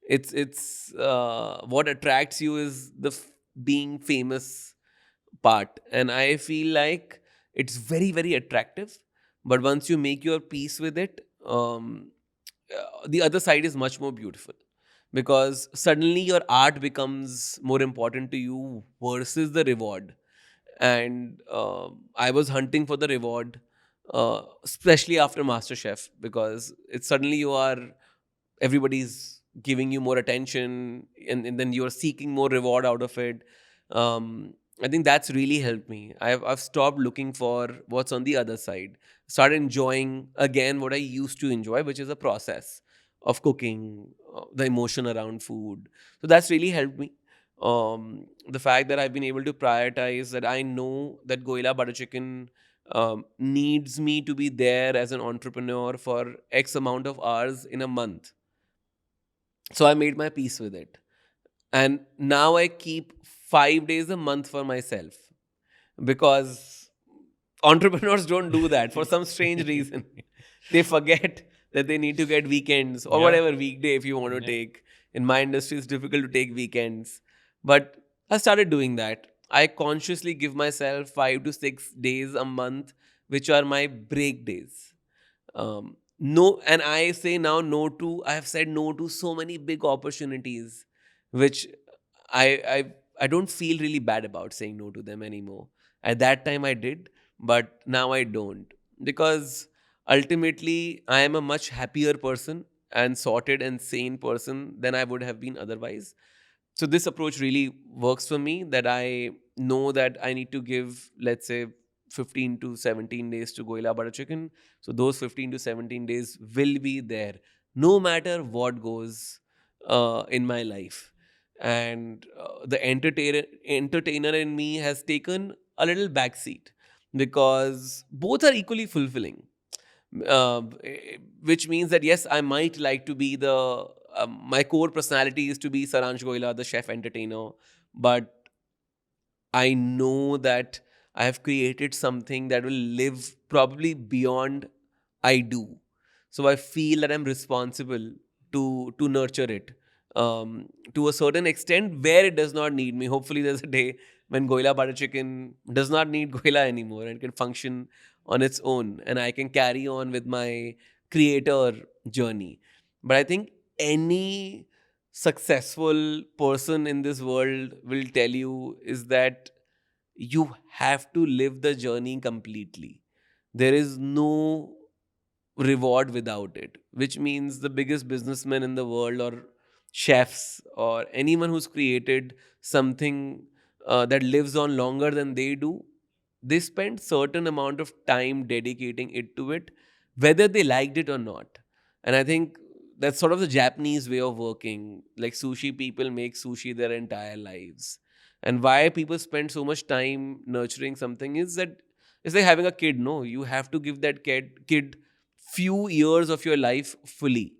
It's what attracts you is the being famous part, and I feel like it's very attractive. But once you make your peace with it, the other side is much more beautiful, because suddenly your art becomes more important to you versus the reward. And I was hunting for the reward, especially after MasterChef, because it's suddenly you are everybody's giving you more attention, and then you're seeking more reward out of it. I think that's really helped me. I've stopped looking for what's on the other side, started enjoying again what I used to enjoy, which is a process of cooking, the emotion around food. So that's really helped me. The fact that I've been able to prioritize, that I know that Goila Butter Chicken needs me to be there as an entrepreneur for X amount of hours in a month. So I made my peace with it. And now I keep 5 days a month for myself, because entrepreneurs don't do that for some strange reason. They forget that they need to get weekends or Yeah. whatever weekday if you want to Yeah. take. In my industry, it's difficult to take weekends. But I started doing that. I consciously give myself 5 to 6 days a month, which are my break days. No, and I say now no to, I have said no to so many big opportunities, which I I I don't feel really bad about saying no to them anymore. At that time I did, but now I don't, because ultimately I am a much happier person and sorted and sane person than I would have been otherwise. So this approach really works for me, that I know that I need to give, let's say, 15 to 17 days to Goila Butter Chicken. So those 15 to 17 days will be there no matter what goes in my life. And the entertainer in me has taken a little backseat, because both are equally fulfilling. Which means that yes, I might like to be the my core personality is to be Saransh Goila, the chef entertainer, but I know that I have created something that will live probably beyond I do. So I feel that I'm responsible to nurture it to a certain extent where it does not need me. Hopefully, there's a day when Goila Butter Chicken does not need Goila anymore and can function on its own, and I can carry on with my creator journey. But I think any successful person in this world will tell you is that you have to live the journey completely. There is no reward without it, which means the biggest businessmen in the world, or chefs, or anyone who's created something that lives on longer than they do, they spend certain amount of time dedicating it to it, whether they liked it or not. And I think that's sort of the Japanese way of working. Like sushi people make sushi their entire lives. And why people spend so much time nurturing something is that it's like having a kid. No, you have to give that kid few years of your life fully.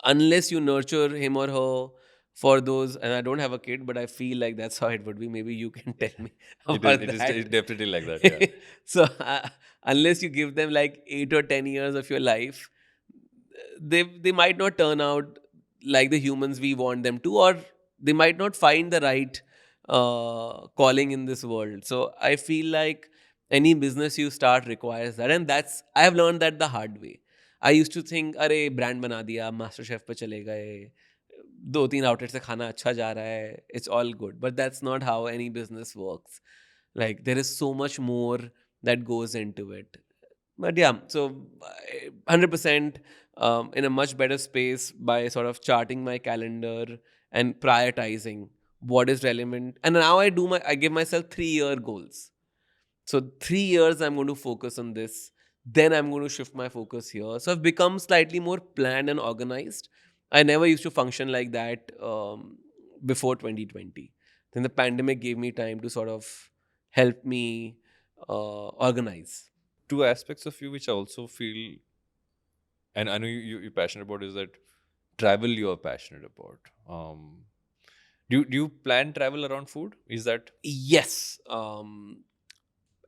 Unless you nurture him or her for those, and I don't have a kid, but I feel like that's how it would be. Maybe you can tell me It is. about It is. It's that. definitely like that. Yeah. So unless you give them like 8 or 10 years of your life, they might not turn out like the humans we want them to, or they might not find the right calling in this world. So I feel like any business you start requires that, and that's I have learned that the hard way. I used to think, अरे brand बना दिया, master chef पे चले गए, 2-3 outlet से खाना अच्छा जा रहा है, it's all good. But that's not how any business works. Like there is so much more that goes into it. But yeah, so 100% in a much better space by sort of charting my calendar and prioritizing what is relevant. And now I give myself 3-year goals. So 3 years I'm going to focus on this. Then I'm going to shift my focus here. So I've become slightly more planned and organized. I never used to function like that before 2020. Then the pandemic gave me time to sort of help me organize. Two aspects of you which I also feel, and I know you're passionate about, is that travel you're passionate about. Do you plan travel around food? Is that Yes,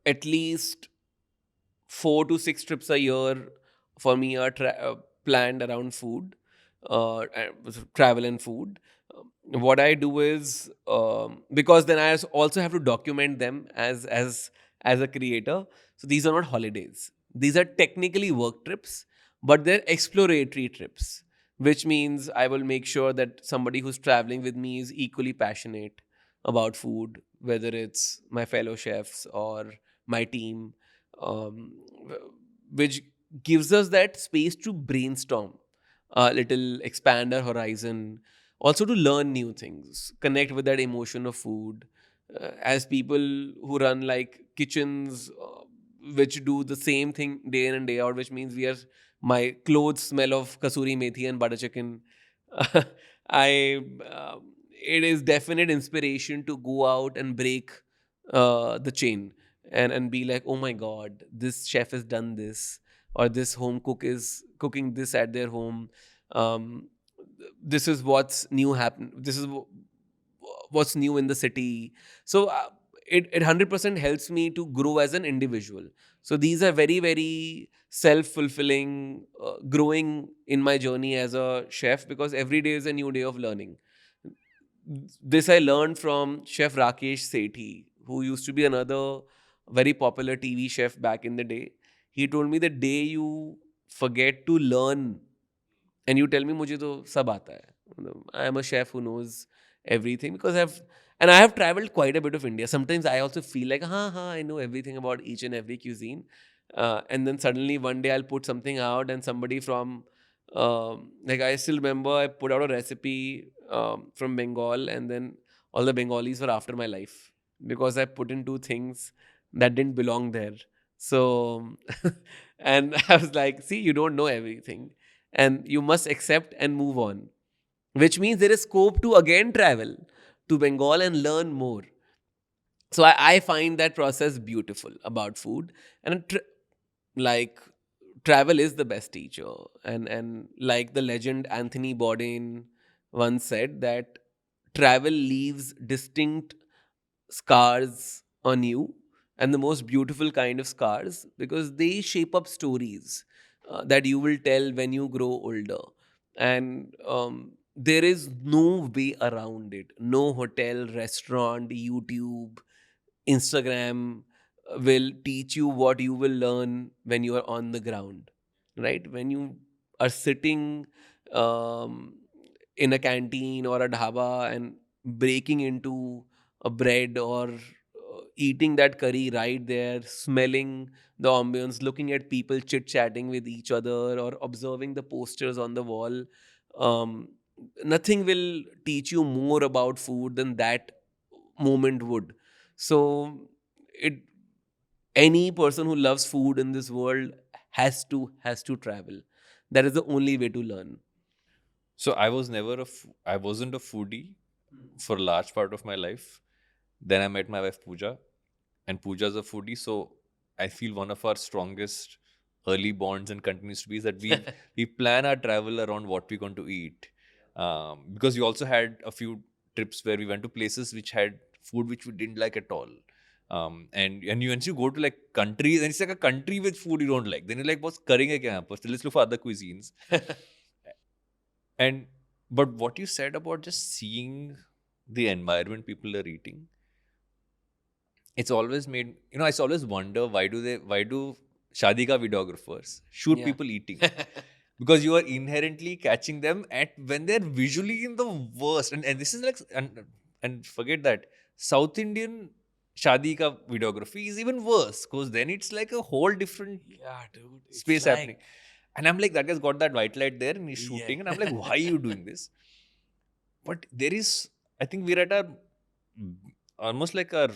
at least 4 to 6 trips a year for me are planned around food, travel and food. What I do is because then I also have to document them as a creator. So these are not holidays. These are technically work trips, but they're exploratory trips, which means I will make sure that somebody who's traveling with me is equally passionate about food, whether it's my fellow chefs or my team, um, which gives us that space to brainstorm a little, expand our horizon, also to learn new things, connect with that emotion of food. As people who run like kitchens, which do the same thing day in and day out, which means my clothes smell of kasuri methi and butter chicken. I It is definite inspiration to go out and break the chain and be like, oh my god, this chef has done this, or this home cook is cooking this at their home. um, this is what's new happen, this is what's new in the city. So it 100% helps me to grow as an individual. So these are very, very self-fulfilling, growing in my journey as a chef, because every day is a new day of learning. This I learned from Chef Rakesh Sethi, who used to be another very popular TV chef back in the day. He told me the day you forget to learn and you tell me मुझे तो सब आता है. I am a chef who knows everything, because I have traveled quite a bit of India. Sometimes I also feel like I know everything about each and every cuisine, and then suddenly one day I'll put something out and somebody from like I still remember I put out a recipe from Bengal, and then all the Bengalis were after my life because I put in two things that didn't belong there. So and I was like, see, you don't know everything and you must accept and move on, which means there is scope to again travel to Bengal and learn more. So I find that process beautiful about food. And like travel is the best teacher. And like the legend Anthony Bourdain once said, that travel leaves distinct scars on you, and the most beautiful kind of scars, because they shape up stories that you will tell when you grow older. And there is no way around it. No hotel, restaurant, YouTube, Instagram will teach you what you will learn when you are on the ground, right? When you are sitting um, in a canteen or a dhaba and breaking into a bread, or eating that curry right there, smelling the ambience, looking at people chit chatting with each other, or observing the posters on the wall. Um, Nothing will teach you more about food than that moment would. So, it any person who loves food in this world has to travel. That is the only way to learn. So I was never I wasn't a foodie for a large part of my life. Then I met my wife Pooja, and Pooja's a foodie. So I feel one of our strongest early bonds and continues to be is that we plan our travel around what we're going to eat. Because we also had a few trips where we went to places which had food which we didn't like at all. And once you go to like countries, and it's like a country with food you don't like, then you're like, what's करेंगे क्या यहाँ पर? So let's look for other cuisines. And but what you said about just seeing the environment people are eating, it's always made, I always wonder why do shadi ka videographers shoot Yeah. people eating? Because you are inherently catching them at when they're visually in the worst. And this is like, and forget that South Indian shadi ka videography is even worse, because then it's like a whole different Yeah, dude. It's space like, happening. And I'm like, that guy's got that white light there and he's yeah. shooting. And I'm like, why are you doing this? But there is, I think we're at our almost like our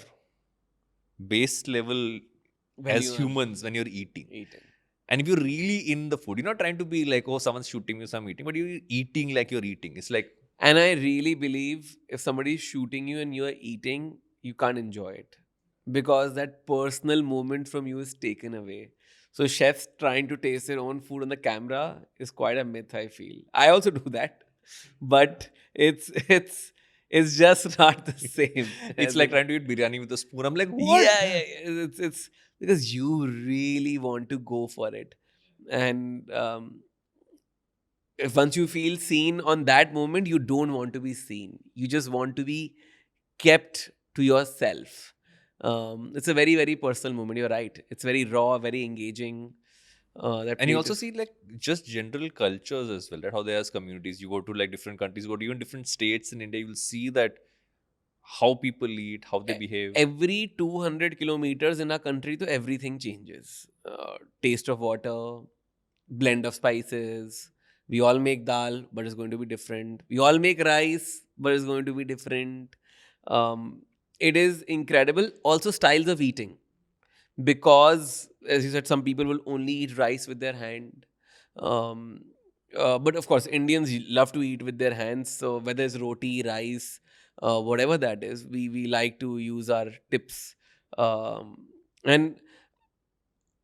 base level When as you are humans when you're eating. eating. And if you're really in the food, you're not trying to be like, oh, someone's shooting me, so I'm eating, but you're eating like you're eating. It's like, And I really believe if somebody is shooting you and you are eating, you can't enjoy it because that personal moment from you is taken away. So chefs trying to taste their own food on the camera is quite a myth, I feel. I also do that, but it's just not the same. it's as like it- trying to eat biryani with a spoon. I'm like, yeah, what? yeah. It's because you really want to go for it, and if once you feel seen on that moment, you don't want to be seen. You just want to be kept to yourself. It's a very, very personal moment. You're right. It's very raw, very engaging. That And you plate also is see like just general cultures as well, right? How there's communities. You go to like different countries, you go to even different states in India, you'll see that how people eat, how they behave. every 200 kilometers in our country, so everything changes. Taste of water, blend of spices. We all make dal, but it's going to be different. We all make rice, but it's going to be different. Um, it is incredible. Also, styles of eating. Because, as you said, some people will only eat rice with their hand. Um, but of course, Indians love to eat with their hands. So, whether it's roti, rice, whatever that is, we like to use our tips. And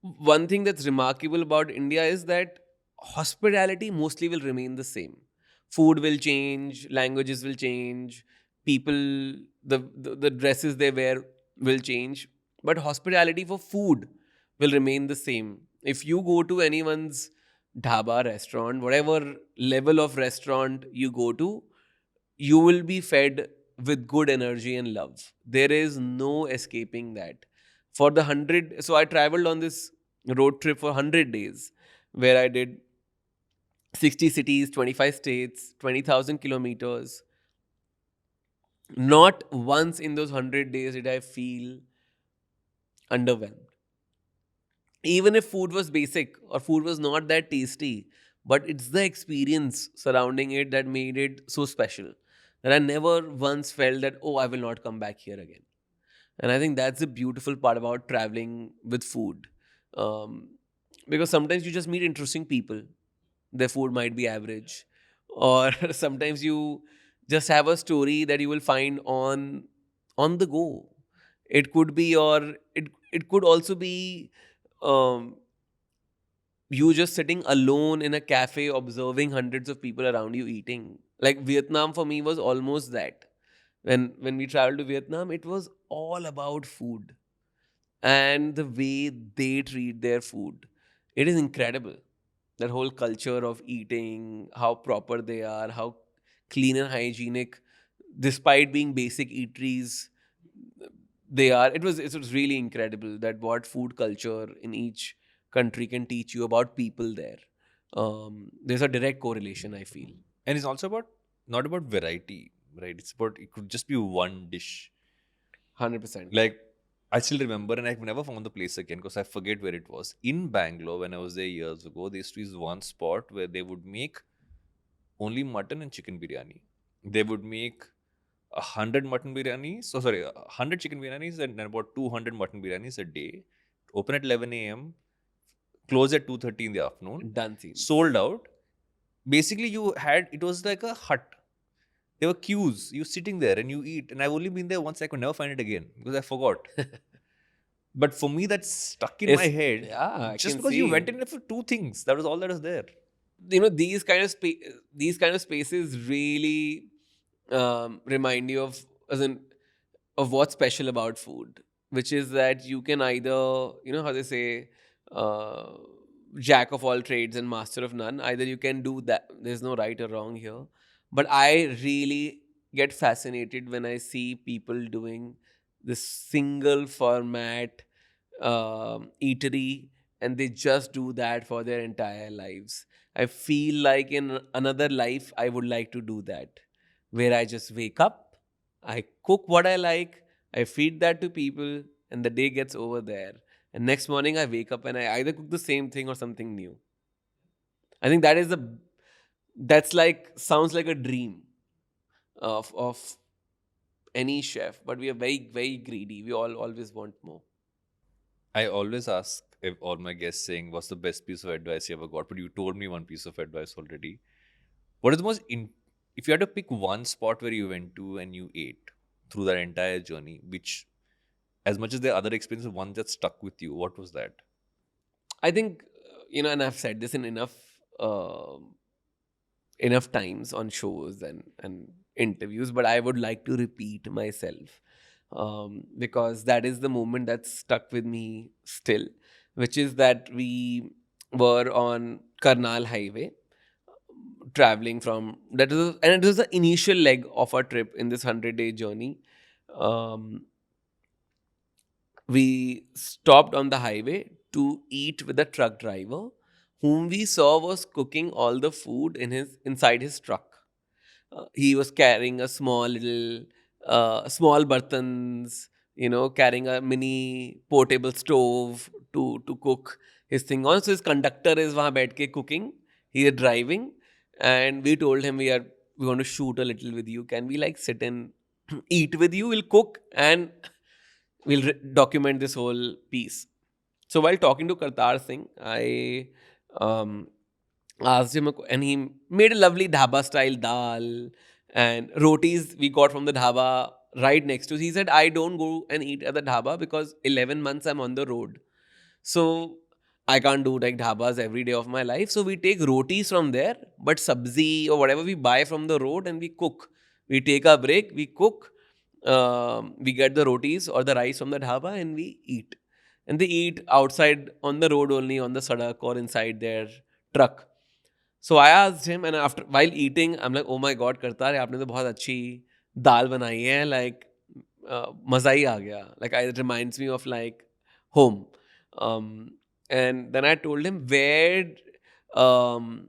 one thing that's remarkable about India is that hospitality mostly will remain the same. Food will change, languages will change, people, the dresses they wear will change, but hospitality for food will remain the same. If you go to anyone's dhaba restaurant, whatever level of restaurant you go to, you will be fed with good energy and love. There is no escaping that. For the 100, so I traveled on this road trip for 100 days where I did 60 cities, 25 states, 20,000 kilometers. Not once in those 100 days did I feel underwhelmed. Even if food was basic or food was not that tasty, but it's the experience surrounding it that made it so special that I never once felt that, oh, I will not come back here again. And I think that's the beautiful part about traveling with food. Um, because sometimes you just meet interesting people, their food might be average, or sometimes you just have a story that you will find on the go. It could be your it could also be um, you just sitting alone in a cafe observing hundreds of people around you eating. Like Vietnam for me was almost that. When we traveled to Vietnam, it was all about food and the way they treat their food. It is incredible. That whole culture of eating, how proper they are, how clean and hygienic, despite being basic eateries, they are. It was really incredible that what food culture in each country can teach you about people there. There's a direct correlation, I feel. And it's also about not about variety, right? It's about it could just be one dish. 100%. Like I still remember, and I've never found the place again because I forget where it was. In Bangalore, when I was there years ago, there used to be one spot where they would make only mutton and chicken biryani. They would make 100 mutton biryanis, so sorry, 100 chicken biryanis and about 200 mutton biryanis a day. Open at 11 a.m., close at 2:30 in the afternoon, Done scenes. sold out. Basically, it was like a hut. There were queues. You sitting there and you eat. And I've only been there once. I could never find it again because I forgot. But for me, that's stuck in my head. Yeah, I Just can because you see. went in there for two things. That was all that was there. These kind of these kind of spaces really remind you of, as in, of what's special about food, which is that you can either, how they say, uh, jack of all trades and master of none. Either you can do that. There's no right or wrong here. But I really get fascinated when I see people doing this single format eatery, and they just do that for their entire lives. I feel like in another life, I would like to do that, where I just wake up, I cook what I like, I feed that to people, and the day gets over there. And next morning, I wake up and I either cook the same thing or something new. I think that's like, sounds like a dream of any chef, but we are very, very greedy. We all always want more. I always ask if all my guests saying, what's the best piece of advice you ever got? But you told me one piece of advice already. What is the if you had to pick one spot where you went to and you ate through that entire journey, which, as much as the other experiences, one that stuck with you, what was that? I think, and I've said this in enough times on shows and interviews, but I would like to repeat myself, because that is the moment that's stuck with me still, which is that we were on Karnal Highway, traveling from and it was the initial leg of our trip in this 100-day journey. Um, we stopped on the highway to eat with a truck driver, whom we saw was cooking all the food inside his truck. He was carrying a small bartans, carrying a mini portable stove to cook his thing on. So his conductor is wahan baith ke cooking. He is driving, and we told him we want to shoot a little with you. Can we like sit and eat with you? We'll cook and we'll document this whole piece. So while talking to Kartar Singh, I um, asked him, and he made a lovely dhaba style dal and rotis we got from the dhaba right next to. He said, I don't go and eat at the dhaba because 11 months I'm on the road. So I can't do like dhabas every day of my life. So we take rotis from there, but sabzi or whatever we buy from the road and we cook. We take a break, we cook, we get the rotis or the rice from the dhaba and we eat. And they eat outside on the road only, on the sadak or inside their truck. So I asked him, and after while eating, I'm like, oh my god, Kartar, आपने तो बहुत अच्छी दाल बनाई है, like मजा ही आ गया. Like it reminds me of like home. And then I told him, um,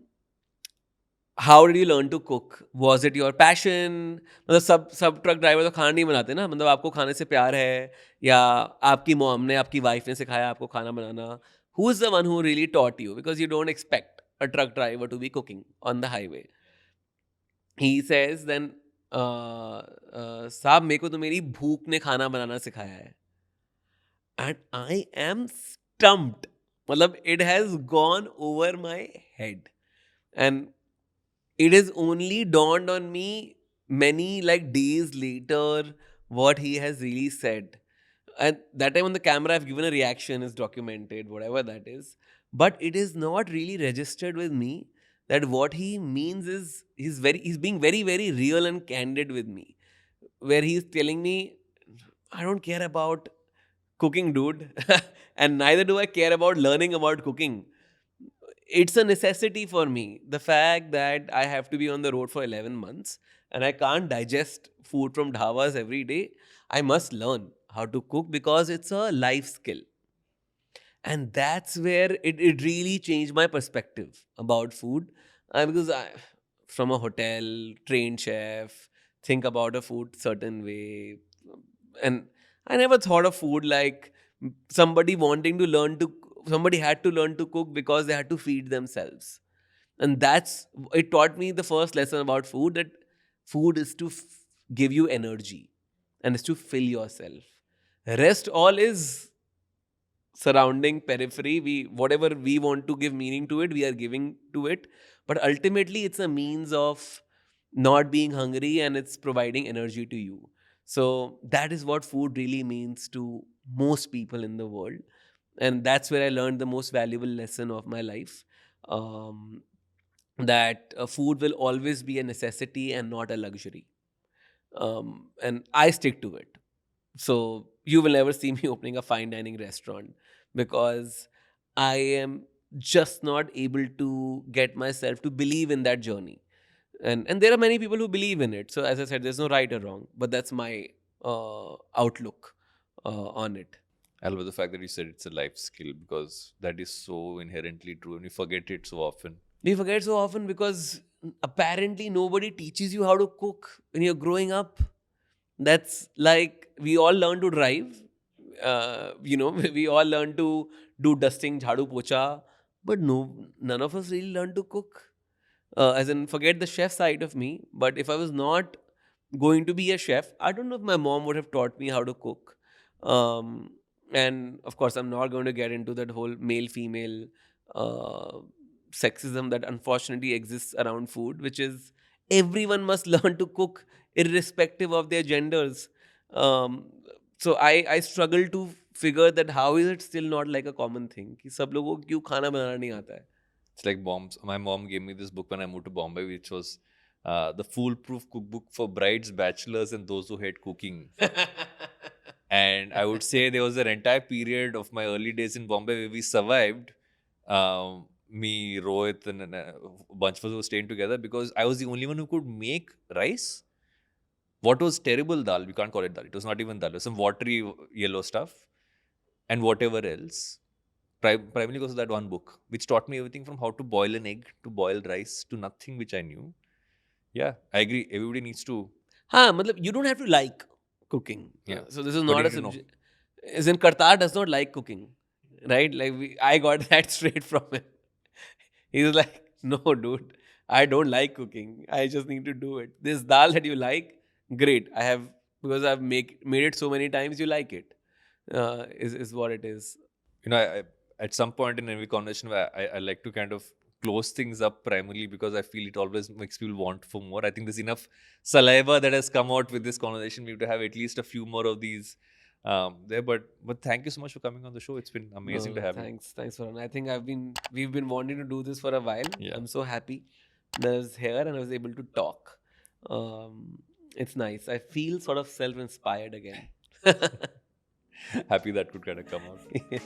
how did you learn to cook? Was it your passion? मतलब सब ट्रक ड्राइवर तो खाना नहीं बनाते ना, मतलब आपको खाने से प्यार है, या आपकी मॉम ने, आपकी वाइफ ने सिखाया आपको खाना बनाना. Who is the one who really taught you? Because you don't expect a truck driver to be cooking on the highway. He says then, साहब मेरे को तो मेरी भूख ने खाना बनाना सिखाया है. And I am stumped. मतलब it has gone over my head. And it is only dawned on me many like days later what he has really said. And that time on the camera, I've given a reaction, is documented, whatever that is. But it is not really registered with me that what he means is he's being very, very real and candid with me. Where he's telling me, I don't care about cooking, dude. And neither do I care about learning about cooking. It's a necessity for me. The fact that I have to be on the road for 11 months and I can't digest food from dhabas every day, I must learn how to cook because it's a life skill. And that's where it really changed my perspective about food. Because from a hotel, trained chef, think about a food certain way. And I never thought of food like somebody wanting to learn to, somebody had to learn to cook because they had to feed themselves. And it taught me the first lesson about food, that food is to give you energy and is to fill yourself. Rest all is surrounding periphery. Whatever we want to give meaning to it, we are giving to it. But ultimately, it's a means of not being hungry, and it's providing energy to you. So that is what food really means to most people in the world. And that's where I learned the most valuable lesson of my life. Um, that food will always be a necessity and not a luxury. And I stick to it. So you will never see me opening a fine dining restaurant because I am just not able to get myself to believe in that journey. And there are many people who believe in it. So as I said, there's no right or wrong, but that's my outlook on it. I love the fact that you said it's a life skill, because that is so inherently true and we forget it so often. We forget so often because apparently nobody teaches you how to cook when you're growing up. That's like we all learn to drive. We all learn to do dusting, jhadu, pocha, but none of us really learn to cook. As in, forget the chef side of me. But if I was not going to be a chef, I don't know if my mom would have taught me how to cook. Um, and of course, I'm not going to get into that whole male female uh, sexism that unfortunately exists around food, which is everyone must learn to cook irrespective of their genders. Um, so I struggle to figure that how is it still not like a common thing कि सब लोगों को क्यों खाना बनाना नहीं आता है. It's like bombs. My mom gave me this book when I moved to Bombay, which was the foolproof cookbook for brides, bachelors, and those who hate cooking. And I would say there was an entire period of my early days in Bombay where we survived. Me, Rohit, and a bunch of us were staying together because I was the only one who could make rice. What was terrible dal? We can't call it dal. It was not even dal. It was some watery yellow stuff and whatever else. Primarily because of that one book, which taught me everything from how to boil an egg to boil rice to nothing which I knew. Yeah, I agree. Everybody needs to. You don't have to like cooking. Yeah. So this is But not you a need to know. subject. As in, Kartar does not like cooking, right? Like I got that straight from him. He was like, "No, dude, I don't like cooking. I just need to do it. This dal that you like, great. I have because I've made it so many times. You like it. Is what it is. I, at some point in every conversation, I like to kind of close things up primarily because I feel it always makes people want for more. I think there's enough saliva that has come out with this conversation. We have to have at least a few more of these there. But thank you so much for coming on the show. It's been amazing to have you. Thanks, Varun. I think we've been wanting to do this for a while. Yeah. I'm so happy that I was here and I was able to talk. It's nice. I feel sort of self-inspired again. Happy that could kind of come out.